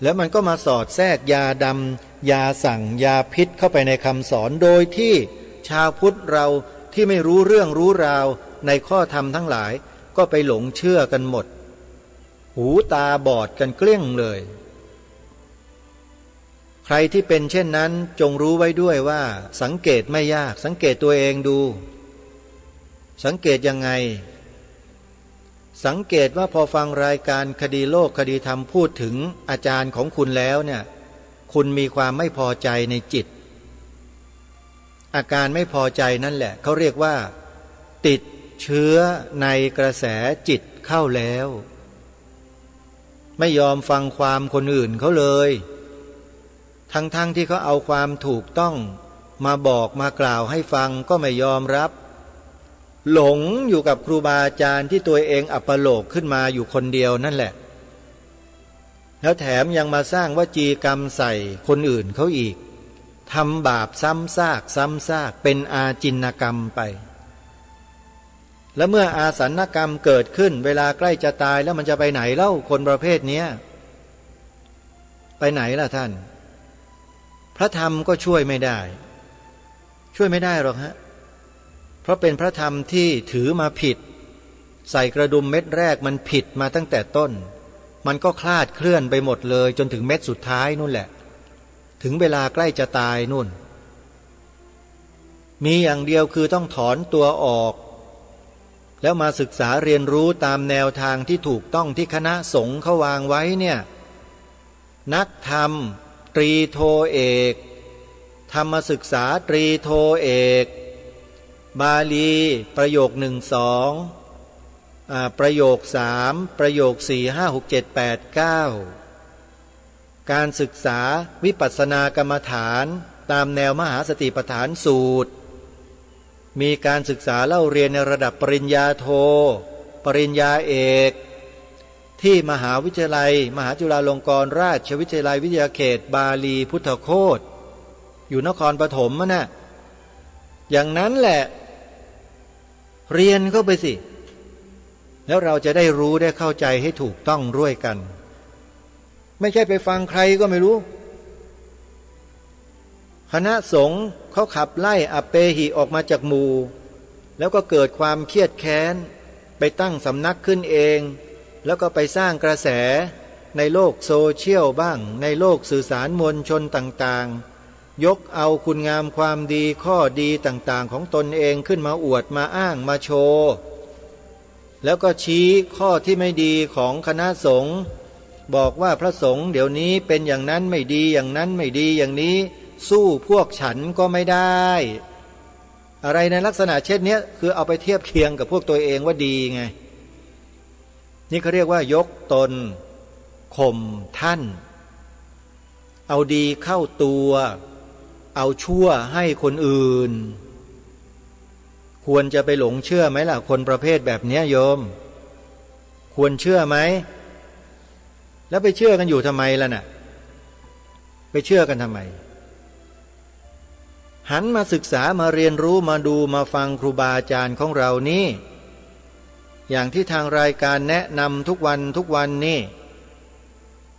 แล้วมันก็มาสอดแทรกยาดำยาสั่งยาพิษเข้าไปในคำสอนโดยที่ชาวพุทธเราที่ไม่รู้เรื่องรู้ราวในข้อธรรมทั้งหลายก็ไปหลงเชื่อกันหมดหูตาบอดกันเกลี้ยงเลยใครที่เป็นเช่นนั้นจงรู้ไว้ด้วยว่าสังเกตไม่ยากสังเกตตัวเองดูสังเกตยังไงสังเกตว่าพอฟังรายการคดีโลกคดีธรรมพูดถึงอาจารย์ของคุณแล้วเนี่ยคุณมีความไม่พอใจในจิตอาการไม่พอใจนั่นแหละเขาเรียกว่าติดเชื้อในกระแสจิตเข้าแล้วไม่ยอมฟังความคนอื่นเขาเลยทั้งที่เขาเอาความถูกต้องมาบอกมากล่าวให้ฟังก็ไม่ยอมรับหลงอยู่กับครูบาอาจารย์ที่ตัวเองอัปโลกขึ้นมาอยู่คนเดียวนั่นแหละแล้วแถมยังมาสร้างวจีกรรมใส่คนอื่นเขาอีกทำบาปซ้ำซากเป็นอาจินกรรมไปแล้วเมื่ออาสันกรรมเกิดขึ้นเวลาใกล้จะตายแล้วมันจะไปไหนเล่าคนประเภทนี้ไปไหนล่ะท่านพระธรรมก็ช่วยไม่ได้หรอกฮะเพราะเป็นพระธรรมที่ถือมาผิดใส่กระดุมเม็ดแรกมันผิดมาตั้งแต่ต้นมันก็คลาดเคลื่อนไปหมดเลยจนถึงเม็ดสุดท้ายนู่นแหละถึงเวลาใกล้จะตายนู่นมีอย่างเดียวคือต้องถอนตัวออกแล้วมาศึกษาเรียนรู้ตามแนวทางที่ถูกต้องที่คณะสงฆ์เขาวางไว้เนี่ยนักธรรมตรีโทเอกธรรมศึกษาตรีโทเอกบาลีประโยค1-2ประโยค3ประโยค4-5-6-7-8-9การศึกษาวิปัสสนากรรมฐานตามแนวมหาสติปัฏฐานสูตรมีการศึกษาเล่าเรียนในระดับปริญญาโทปริญญาเอกที่มหาวิทยาลัยมหาจุฬาลงกรณราชวิทยาลัยวิทยาเขตบาลีพุทธโคตอยู่นครปฐมน่ะอย่างนั้นแหละเรียนเข้าไปสิแล้วเราจะได้รู้ได้เข้าใจให้ถูกต้องด้วยกันไม่ใช่ไปฟังใครก็ไม่รู้คณะสงฆ์เขาขับไล่อเปหิออกมาจากหมู่แล้วก็เกิดความเครียดแค้นไปตั้งสำนักขึ้นเองแล้วก็ไปสร้างกระแสในโลกโซเชียลบ้างในโลกสื่อสารมวลชนต่างๆยกเอาคุณงามความดีข้อดีต่างๆของตนเองขึ้นมาอวดมาอ้างมาโชว์แล้วก็ชี้ข้อที่ไม่ดีของคณะสงฆ์บอกว่าพระสงฆ์เดี๋ยวนี้เป็นอย่างนั้นไม่ดีอย่างนั้นไม่ดีอย่างนี้สู้พวกฉันก็ไม่ได้อะไรในลักษณะเช่นนี้คือเอาไปเทียบเคียงกับพวกตัวเองว่าดีไงนี่เขาเรียกว่ายกตนข่มท่านเอาดีเข้าตัวเอาชั่วให้คนอื่นควรจะไปหลงเชื่อไหมล่ะคนประเภทแบบนี้โยมควรเชื่อไหมแล้วไปเชื่อกันอยู่ทำไมล่ะน่ะไปเชื่อกันทำไมหันมาศึกษามาเรียนรู้มาดูมาฟังครูบาอาจารย์ของเรานี่อย่างที่ทางรายการแนะนำทุกวันนี่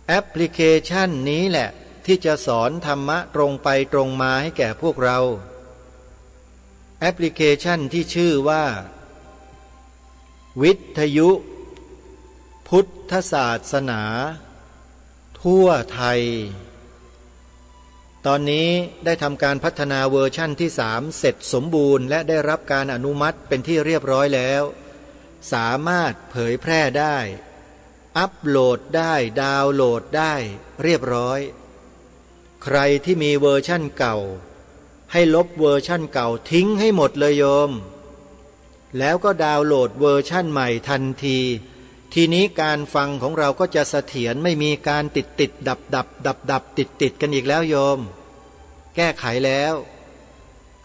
แอปพลิเคชันนี้แหละที่จะสอนธรรมะตรงไปตรงมาให้แก่พวกเราแอปพลิเคชันที่ชื่อว่าวิทยุพุทธศาสนาทั่วไทยตอนนี้ได้ทำการพัฒนาเวอร์ชั่นที่3เสร็จสมบูรณ์และได้รับการอนุมัติเป็นที่เรียบร้อยแล้วสามารถเผยแพร่ได้อัปโหลดได้ดาวน์โหลดได้เรียบร้อยใครที่มีเวอร์ชั่นเก่าให้ลบเวอร์ชั่นเก่าทิ้งให้หมดเลยโยมแล้วก็ดาวน์โหลดเวอร์ชั่นใหม่ทันที ทีนี้การฟังของเราก็จะเสถียรไม่มีการติดดับติดกันอีกแล้วโยมแก้ไขแล้ว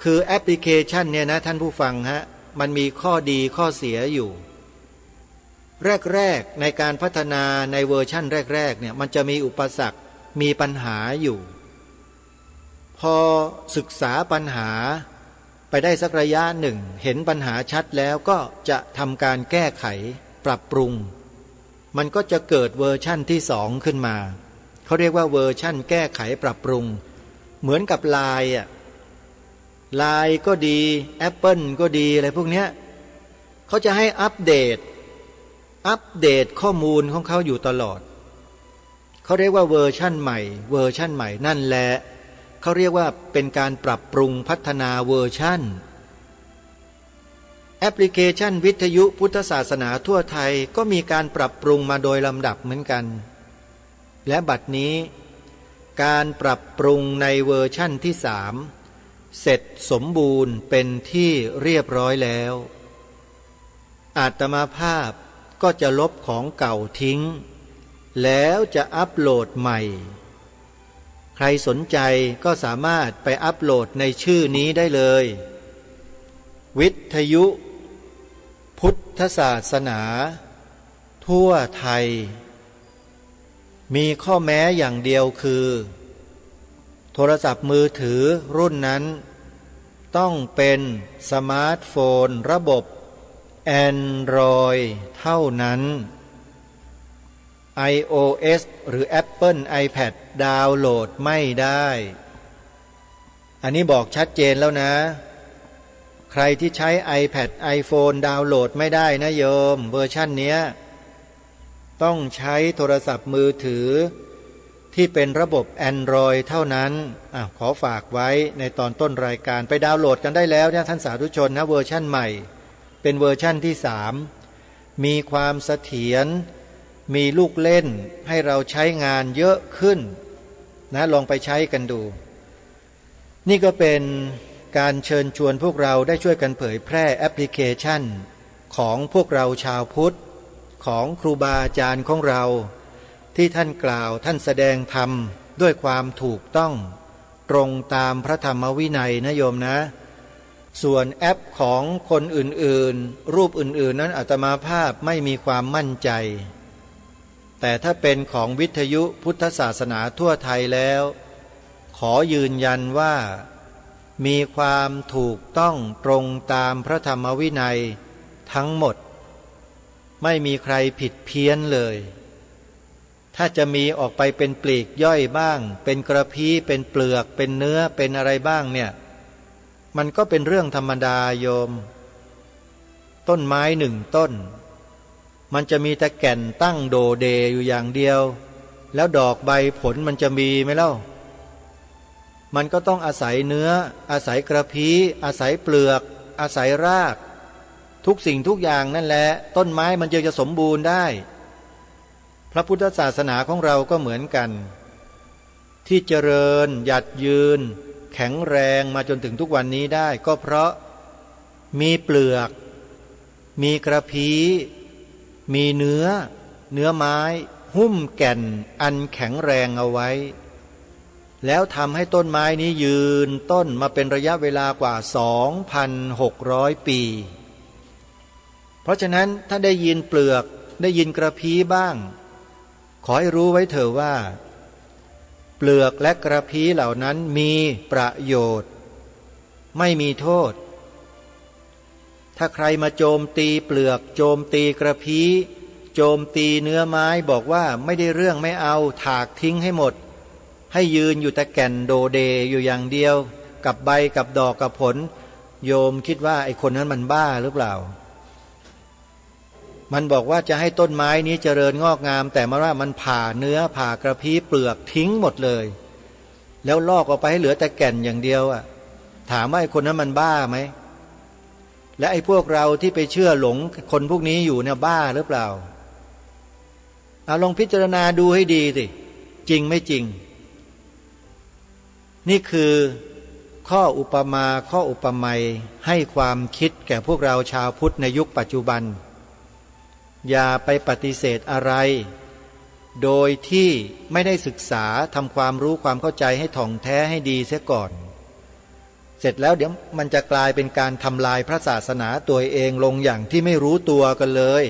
คือแอปพลิเคชันเนี่ยนะท่านผู้ฟังฮะมันมีข้อดีข้อเสียอยู่แรกในการพัฒนาในเวอร์ชั่นแรกเนี่ยมันจะมีอุปสรรคมีปัญหาอยู่พอศึกษาปัญหาไปได้สักระยะหนึ่งเห็นปัญหาชัดแล้วก็จะทำการแก้ไขปรับปรุงมันก็จะเกิดเวอร์ชั่นที่สองขึ้นมาเขาเรียกว่าเวอร์ชั่นแก้ไขปรับปรุงเหมือนกับไลน์ไลน์ก็ดี Apple ก็ดีอะไรพวกเนี้ยเขาจะให้อัปเดตข้อมูลของเขาอยู่ตลอดเขาเรียกว่าเวอร์ชั่นใหม่นั่นแหละเขาเรียกว่าเป็นการปรับปรุงพัฒนาเวอร์ชั่นแอปพลิเคชันวิทยุพุทธศาสนาทั่วไทยก็มีการปรับปรุงมาโดยลำดับเหมือนกันและบัดนี้การปรับปรุงในเวอร์ชั่นที่3เสร็จสมบูรณ์เป็นที่เรียบร้อยแล้วอาตมาภาพก็จะลบของเก่าทิ้งแล้วจะอัปโหลดใหม่ใครสนใจก็สามารถไปอัปโหลดในชื่อนี้ได้เลยวิทยุพุทธศาสนาทั่วไทยมีข้อแม้อย่างเดียวคือโทรศัพท์มือถือรุ่นนั้นต้องเป็นสมาร์ทโฟนระบบ Android เท่านั้น iOS หรือ Apple iPad ดาวน์โหลดไม่ได้อันนี้บอกชัดเจนแล้วนะใครที่ใช้ iPad iPhone ดาวน์โหลดไม่ได้นะโยมเวอร์ชันเนี้ยต้องใช้โทรศัพท์มือถือที่เป็นระบบ Android เท่านั้นขอฝากไว้ในตอนต้นรายการไปดาวน์โหลดกันได้แล้วเนี่ยท่านสาธุชนนะเวอร์ชั่นใหม่เป็นเวอร์ชั่นที่3มีความเสถียรมีลูกเล่นให้เราใช้งานเยอะขึ้นนะลองไปใช้กันดูนี่ก็เป็นการเชิญชวนพวกเราได้ช่วยกันเผยแพร่แอปพลิเคชันของพวกเราชาวพุทธของครูบาอาจารย์ของเราที่ท่านกล่าวท่านแสดงธรรมด้วยความถูกต้องตรงตามพระธรรมวินัยนะโยมนะส่วนแอปของคนอื่นๆรูปอื่นๆนั้นอาตมาภาพไม่มีความมั่นใจแต่ถ้าเป็นของวิทยุพุทธศาสนาทั่วไทยแล้วขอยืนยันว่ามีความถูกต้องตรงตามพระธรรมวินัยทั้งหมดไม่มีใครผิดเพี้ยนเลยถ้าจะมีออกไปเป็นปลีกย่อยบ้างเป็นกระพี้เป็นเปลือกเป็นเนื้อเป็นอะไรบ้างเนี่ยมันก็เป็นเรื่องธรรมดาโยมต้นไม้1 ต้นมันจะมีแต่แก่นตั้งโดเดอยู่อย่างเดียวแล้วดอกใบผลมันจะมีไหมเล่ามันก็ต้องอาศัยเนื้ออาศัยกระพี้อาศัยเปลือกอาศัยรากทุกสิ่งทุกอย่างนั่นแหละต้นไม้มันจะสมบูรณ์ได้พระพุทธศาสนาของเราก็เหมือนกันที่เจริญหยัดยืนแข็งแรงมาจนถึงทุกวันนี้ได้ก็เพราะมีเปลือกมีกระพี้มีเนื้อไม้หุ้มแก่นอันแข็งแรงเอาไว้แล้วทำให้ต้นไม้นี้ยืนต้นมาเป็นระยะเวลากว่า 2,600 ปีเพราะฉะนั้นถ้าได้ยินเปลือกได้ยินกระพี้บ้างขอให้รู้ไว้เถอะว่าเปลือกและกระพี้เหล่านั้นมีประโยชน์ไม่มีโทษถ้าใครมาโจมตีเปลือกโจมตีกระพี้โจมตีเนื้อไม้บอกว่าไม่ได้เรื่องไม่เอาถากทิ้งให้หมดให้ยืนอยู่แต่แก่นโดเดอยู่อย่างเดียวกับใบกับดอกกับผลโยมคิดว่าไอ้คนนั้นมันบ้าหรือเปล่ามันบอกว่าจะให้ต้นไม้นี้เจริญงอกงามแต่มาว่ามันผ่าเนื้อผ่ากระพี้เปลือกทิ้งหมดเลยแล้วลอกออกไปให้เหลือแต่แก่นอย่างเดียวถามว่าไอ้คนนั้นมันบ้าไหมและไอ้พวกเราที่ไปเชื่อหลงคนพวกนี้อยู่เนี่ยบ้าหรือเปล่าลองพิจารณาดูให้ดีสิจริงไม่จริงนี่คือข้ออุปมาข้ออุปไมยให้ความคิดแก่พวกเราชาวพุทธในยุคปัจจุบัน อย่าไปปฏิเสธอะไรโดยที่ไม่ได้ศึกษาทำความรู้ความเข้าใจให้ถ่องแท้ให้ดีเสียก่อนเสร็จแล้วเดี๋ยวมันจะกลายเป็นการทำลายพระศาสนาตัวเองลงอย่างที่ไม่รู้ตัวกันเลย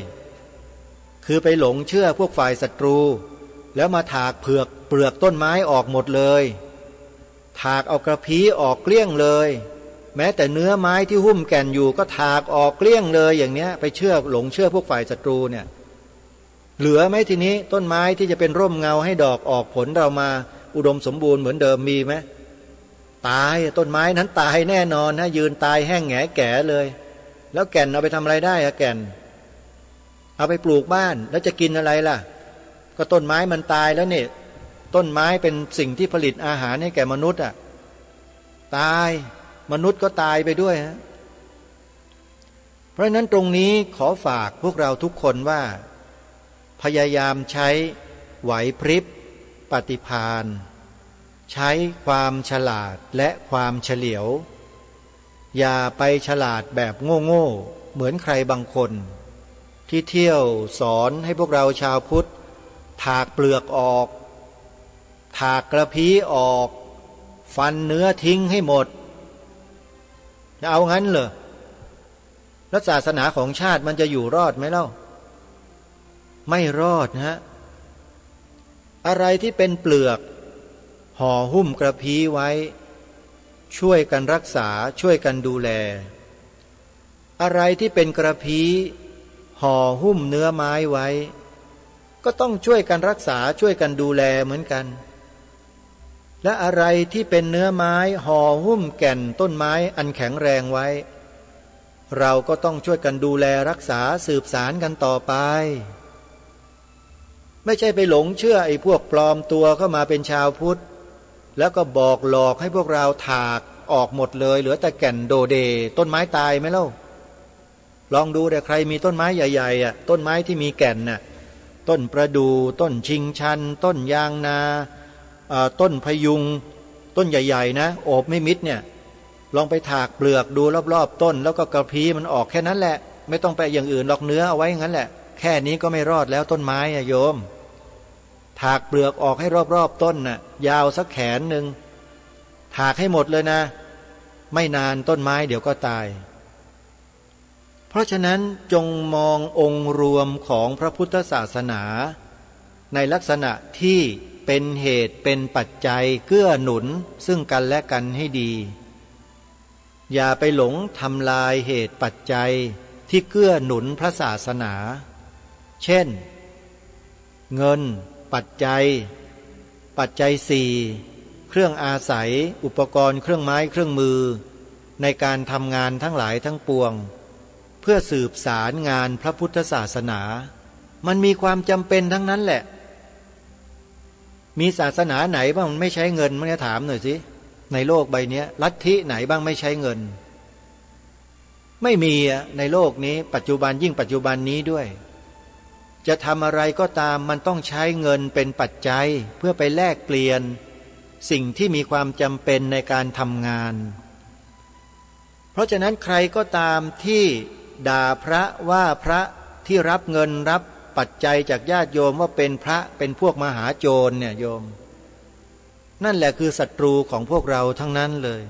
คือไปหลงเชื่อพวกฝ่ายศัตรูแล้วมาถากเปลือกต้นไม้ออกหมดเลยถากเอากระพี้ออกเกลี้ยงเลยแม้แต่เนื้อไม้ที่หุ้มแก่นอยู่ก็ถากออกเกลี้ยงเลยอย่างเนี้ยไปหลงเชื่อพวกฝ่ายศัตรูเนี่ยเหลือไหมทีนี้ต้นไม้ที่จะเป็นร่มเงาให้ดอกออกผลเรามาอุดมสมบูรณ์เหมือนเดิมมีไหมตายต้นไม้นั้นตายแน่นอนนะยืนตายแห้งแหงแก่เลยแล้วแก่นเอาไปทำอะไรได้อะแก่นเอาไปปลูกบ้านแล้วจะกินอะไรล่ะก็ต้นไม้มันตายแล้วเนี่ยต้นไม้เป็นสิ่งที่ผลิตอาหารให้แก่มนุษย์อ่ะตายมนุษย์ก็ตายไปด้วยฮะเพราะฉะนั้นตรงนี้ขอฝากพวกเราทุกคนว่าพยายามใช้ไหวพริบปฏิภาณใช้ความฉลาดและความเฉลียวอย่าไปฉลาดแบบโง่ๆเหมือนใครบางคนที่เที่ยวสอนให้พวกเราชาวพุทธถากเปลือกออกถากกระพี้ออกฟันเนื้อทิ้งให้หมดจะเอางั้นเหรอแล้วศาสนาของชาติมันจะอยู่รอดไหมเล่าไม่รอดนะฮะอะไรที่เป็นเปลือกห่อหุ้มกระพี้ไว้ช่วยกันรักษาช่วยกันดูแลอะไรที่เป็นกระพี้ห่อหุ้มเนื้อไม้ไว้ก็ต้องช่วยกันรักษาช่วยกันดูแลเหมือนกันและอะไรที่เป็นเนื้อไม้ห่อหุ้มแก่นต้นไม้อันแข็งแรงไว้เราก็ต้องช่วยกันดูแลรักษาสืบสารกันต่อไปไม่ใช่ไปหลงเชื่อไอ้พวกปลอมตัวเข้ามาเป็นชาวพุทธแล้วก็บอกหลอกให้พวกเราถากออกหมดเลยเหลือแต่แก่นโดเดต้นไม้ตายไหมเล่าลองดูแต่ใครมีต้นไม้ใหญ่ๆอ่ะต้นไม้ที่มีแก่นน่ะต้นประดู่ต้นชิงชันต้นยางนาต้นพยุงต้นใหญ่ๆนะโอบไม่มิดเนี่ยลองไปถากเปลือกดูรอบๆต้นแล้วก็กระพี้มันออกแค่นั้นแหละไม่ต้องไปอย่างอื่นหรอกเนื้อเอาไว้งั้นแหละแค่นี้ก็ไม่รอดแล้วต้นไม้อะโยมถากเปลือกออกให้รอบๆต้นน่ะยาวสักแขนหนึ่งถากให้หมดเลยนะไม่นานต้นไม้เดี๋ยวก็ตายเพราะฉะนั้นจงมององค์รวมของพระพุทธศาสนาในลักษณะที่เป็นเหตุเป็นปัจจัยเกื้อหนุนซึ่งกันและกันให้ดีอย่าไปหลงทำลายเหตุปัจจัยที่เกื้อหนุนพระศาสนาเช่นเงินปัจจัยสี่เครื่องอาศัยอุปกรณ์เครื่องไม้เครื่องมือในการทำงานทั้งหลายทั้งปวงเพื่อสืบสารงานพระพุทธศาสนามันมีความจำเป็นทั้งนั้นแหละมีศาสนาไหนบ้างมันไม่ใช้เงินมั้งเนี่ยถามหน่อยสิในโลกใบนี้ลัทธิไหนบ้างไม่ใช้เงินไม่มีในโลกนี้ปัจจุบันยิ่งปัจจุบันนี้ด้วยจะทำอะไรก็ตามมันต้องใช้เงินเป็นปัจจัยเพื่อไปแลกเปลี่ยนสิ่งที่มีความจำเป็นในการทำงานเพราะฉะนั้นใครก็ตามที่ด่าพระว่าพระที่รับเงินรับปัจจัยจากญาติโยมว่าเป็นพระเป็นพวกมหาโจรเนี่ยโยมนั่นแหละคือศัตรูของพวกเราทั้งนั้นเลย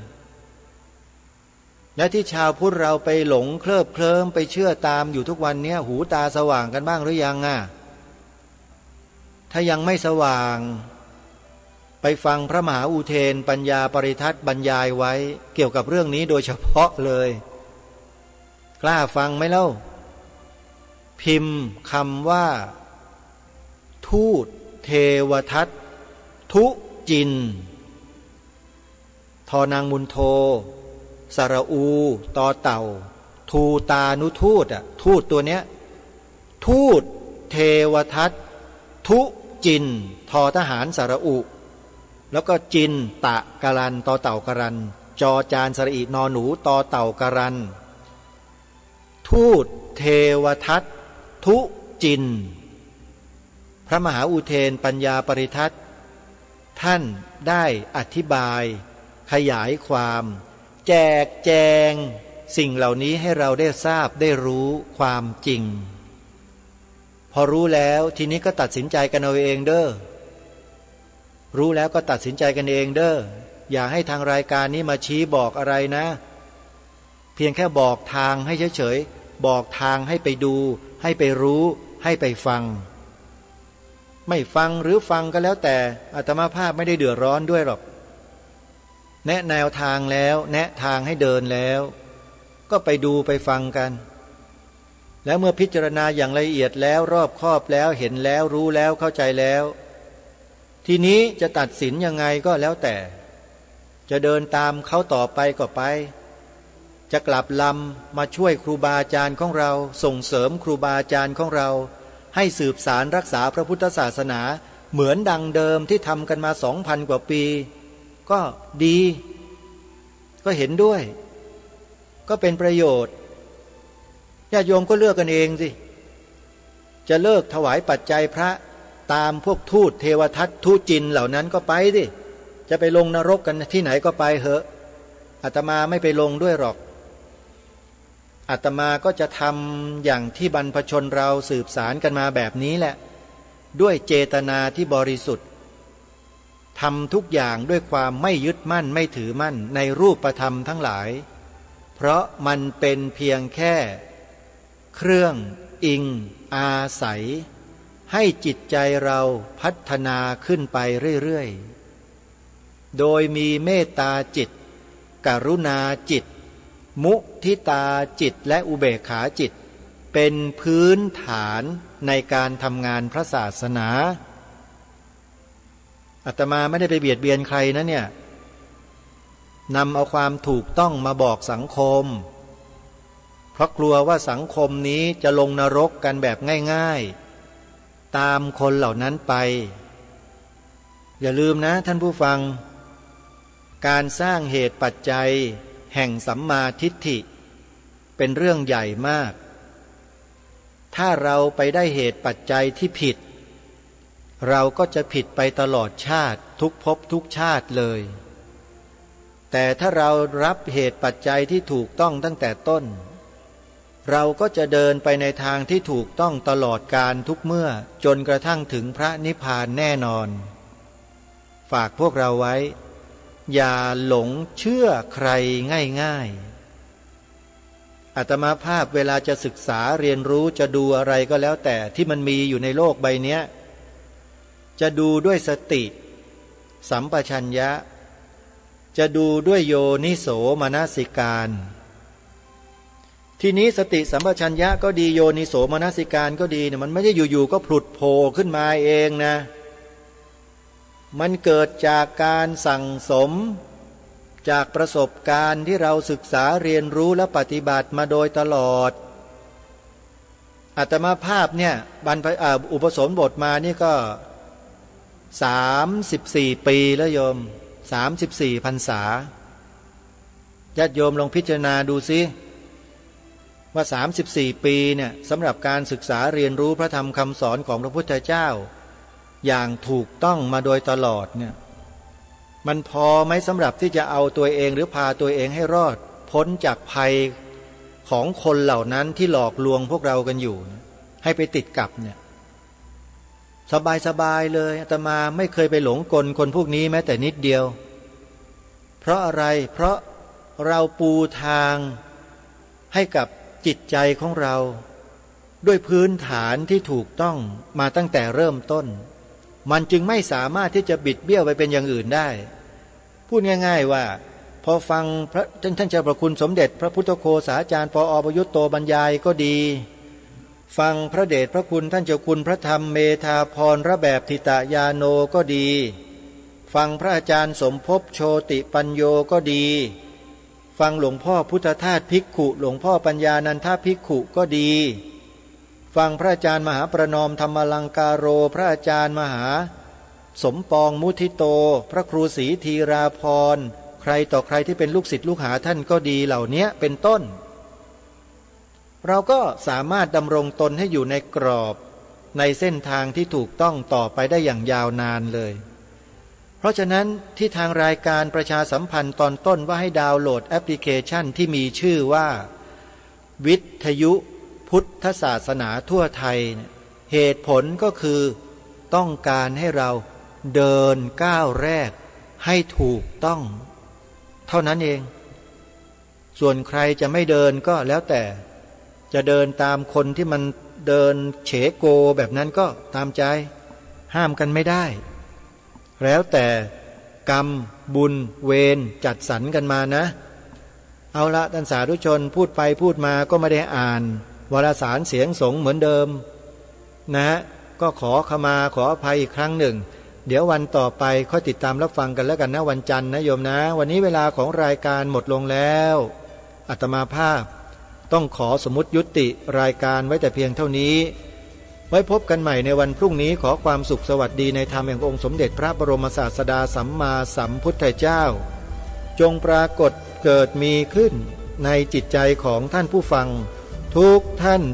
และที่ชาวพุทธเราไปหลงเคลิบเคลิ้มไปเชื่อตามอยู่ทุกวันนี้หูตาสว่างกันบ้างหรือยังถ้ายังไม่สว่างไปฟังพระมหาอุเทนปัญญาปริทัศน์บรรยายไว้เกี่ยวกับเรื่องนี้โดยเฉพาะเลยกล้าฟังไหมเล่าพิมพ์คำว่าทูตเทวทัตทุจินทอนางมุนโทสระอูตอเต่าทูตานุทูตทูตตัวเนี้ยทูตเทวทัตทุจินทอทหารสระอุแล้วก็จินตะกรันตอเต่ากรันจอจานสระอีนอหนูตอเต่ากรันทูตเทวทัตทุจินพระมหาอุเทนปัญญาปริทัศน์ท่านได้อธิบายขยายความแจกแจงสิ่งเหล่านี้ให้เราได้ทราบได้รู้ความจริง พอรู้แล้วทีนี้ก็ตัดสินใจกันเอาเองเด้อรู้แล้วก็ตัดสินใจกันเองเด้ออย่าให้ทางรายการนี้มาชี้บอกอะไรนะเพียงแค่บอกทางให้เฉยๆบอกทางให้ไปดูให้ไปรู้ให้ไปฟังไม่ฟังหรือฟังก็แล้วแต่อาตมาภาพไม่ได้เดือดร้อนด้วยหรอกแนะแนวทางแล้วแนะทางให้เดินแล้วก็ไปดูไปฟังกันแล้วเมื่อพิจารณาอย่างละเอียดแล้วรอบคอบแล้วเห็นแล้วรู้แล้วเข้าใจแล้วทีนี้จะตัดสินยังไงก็แล้วแต่จะเดินตามเขาต่อไปก็ไปจะกลับลำมาช่วยครูบาอาจารย์ของเราส่งเสริมครูบาอาจารย์ของเราให้สืบสารรักษาพระพุทธศาสนาเหมือนดังเดิมที่ทำกันมา 2,000 กว่าปีก็ดีก็เห็นด้วยก็เป็นประโยชน์ญาติโยมก็เลือกกันเองสิจะเลิกถวายปัจจัยพระตามพวกทูตเทวทัตทูตจินเหล่านั้นก็ไปสิจะไปลงนรกกันที่ไหนก็ไปเหอะอาตมาไม่ไปลงด้วยหรอกอาตมาก็จะทำอย่างที่บรรพชนเราสืบสารกันมาแบบนี้แหละด้วยเจตนาที่บริสุทธิ์ทำทุกอย่างด้วยความไม่ยึดมั่นไม่ถือมั่นในรูปธรรมทั้งหลายเพราะมันเป็นเพียงแค่เครื่องอิงอาศัยให้จิตใจเราพัฒนาขึ้นไปเรื่อยๆโดยมีเมตตาจิตกรุณาจิตมุทิตาจิตและอุเบกขาจิตเป็นพื้นฐานในการทำงานพระศาสนาอาตมาไม่ได้ไปเบียดเบียนใครนะเนี่ยนำเอาความถูกต้องมาบอกสังคมเพราะกลัวว่าสังคมนี้จะลงนรกกันแบบง่ายๆตามคนเหล่านั้นไปอย่าลืมนะท่านผู้ฟังการสร้างเหตุปัจจัยแห่งสัมมาทิฏฐิเป็นเรื่องใหญ่มากถ้าเราไปได้เหตุปัจจัยที่ผิดเราก็จะผิดไปตลอดชาติทุกภพทุกชาติเลยแต่ถ้าเรารับเหตุปัจจัยที่ถูกต้องตั้งแต่ต้นเราก็จะเดินไปในทางที่ถูกต้องตลอดกาลทุกเมื่อจนกระทั่งถึงพระนิพพานแน่นอนฝากพวกเราไว้อย่าหลงเชื่อใครง่ายๆอาตมาภาพเวลาจะศึกษาเรียนรู้จะดูอะไรก็แล้วแต่ที่มันมีอยู่ในโลกใบนี้จะดูด้วยสติสัมปชัญญะจะดูด้วยโยนิโสมนสิการทีนี้สติสัมปชัญญะก็ดีโยนิโสมนสิการก็ดีเนี่ยมันไม่ได้อยู่ๆก็ผุดโผล่ขึ้นมาเองนะมันเกิดจากการสั่งสมจากประสบการณ์ที่เราศึกษาเรียนรู้และปฏิบัติมาโดยตลอดอาตมาภาพเนี่ยอุปสมบทมานี่ก็34 ปีแล้วโยม34 พรรษาญาติโยมลองพิจารณาดูสิว่า34 ปีเนี่ยสำหรับการศึกษาเรียนรู้พระธรรมคำสอนของพระพุทธเจ้าอย่างถูกต้องมาโดยตลอดเนี่ยมันพอไหมสำหรับที่จะเอาตัวเองหรือพาตัวเองให้รอดพ้นจากภัยของคนเหล่านั้นที่หลอกลวงพวกเรากันอยู่ให้ไปติดกับเนี่ยสบายๆเลยอาตมาไม่เคยไปหลงกลคนพวกนี้แม้แต่นิดเดียวเพราะอะไรเพราะเราปูทางให้กับจิตใจของเราด้วยพื้นฐานที่ถูกต้องมาตั้งแต่เริ่มต้นมันจึงไม่สามารถที่จะบิดเบี้ยวไปเป็นอย่างอื่นได้พูดง่ายๆว่าพอฟังพระท่านเจ้าพระคุณสมเด็จพระพุทธโฆษาจารย์ปอ.ประยุตโตบรรยายก็ดีฟังพระเดชพระคุณท่านเจ้าคุณพระธรรมเมธาพรระแบบทิตยาโนก็ดีฟังพระอาจารย์สมภพโชติปัญโยก็ดีฟังหลวงพ่อพุทธทาสภิกขุหลวงพ่อปัญญานันทภิกขุก็ดีฟังพระอาจารย์มหาประนอมธรรมลังกาโรพระอาจารย์มหาสมปองมุทิโตพระครูศรีธีราพรใครต่อใครที่เป็นลูกศิษย์ลูกหาท่านก็ดีเหล่านี้เป็นต้นเราก็สามารถดำรงตนให้อยู่ในกรอบในเส้นทางที่ถูกต้องต่อไปได้อย่างยาวนานเลยเพราะฉะนั้นที่ทางรายการประชาสัมพันธ์ตอนต้นว่าให้ดาวน์โหลดแอปพลิเคชันที่มีชื่อว่าวิทยุพุทธศาสนาทั่วไทย เหตุผลก็คือต้องการให้เราเดินก้าวแรกให้ถูกต้องเท่านั้นเองส่วนใครจะไม่เดินก็แล้วแต่จะเดินตามคนที่มันเดินเฉโกแบบนั้นก็ตามใจห้ามกันไม่ได้แล้วแต่กรรมบุญเวรจัดสรรกันมานะเอาละท่านสาธุชนพูดไปพูดมาก็ไม่ได้อ่านวารสารเสียงสงฆ์เหมือนเดิมนะก็ขอขมาขออภัยอีกครั้งหนึ่งเดี๋ยววันต่อไปค่อยติดตามรับฟังกันแล้วกันนะวันจันทร์นะโยมนะวันนี้เวลาของรายการหมดลงแล้วอาตมาภาพต้องขอสมมุติยุติรายการไว้แต่เพียงเท่านี้ไว้พบกันใหม่ในวันพรุ่งนี้ขอความสุขสวัสดีในธรรมแห่งองค์สมเด็จพระบรมศาสดาสัมมาสัมพุทธเจ้าจงปรากฏเกิดมีขึ้นในจิตใจของท่านผู้ฟังทุกท่าน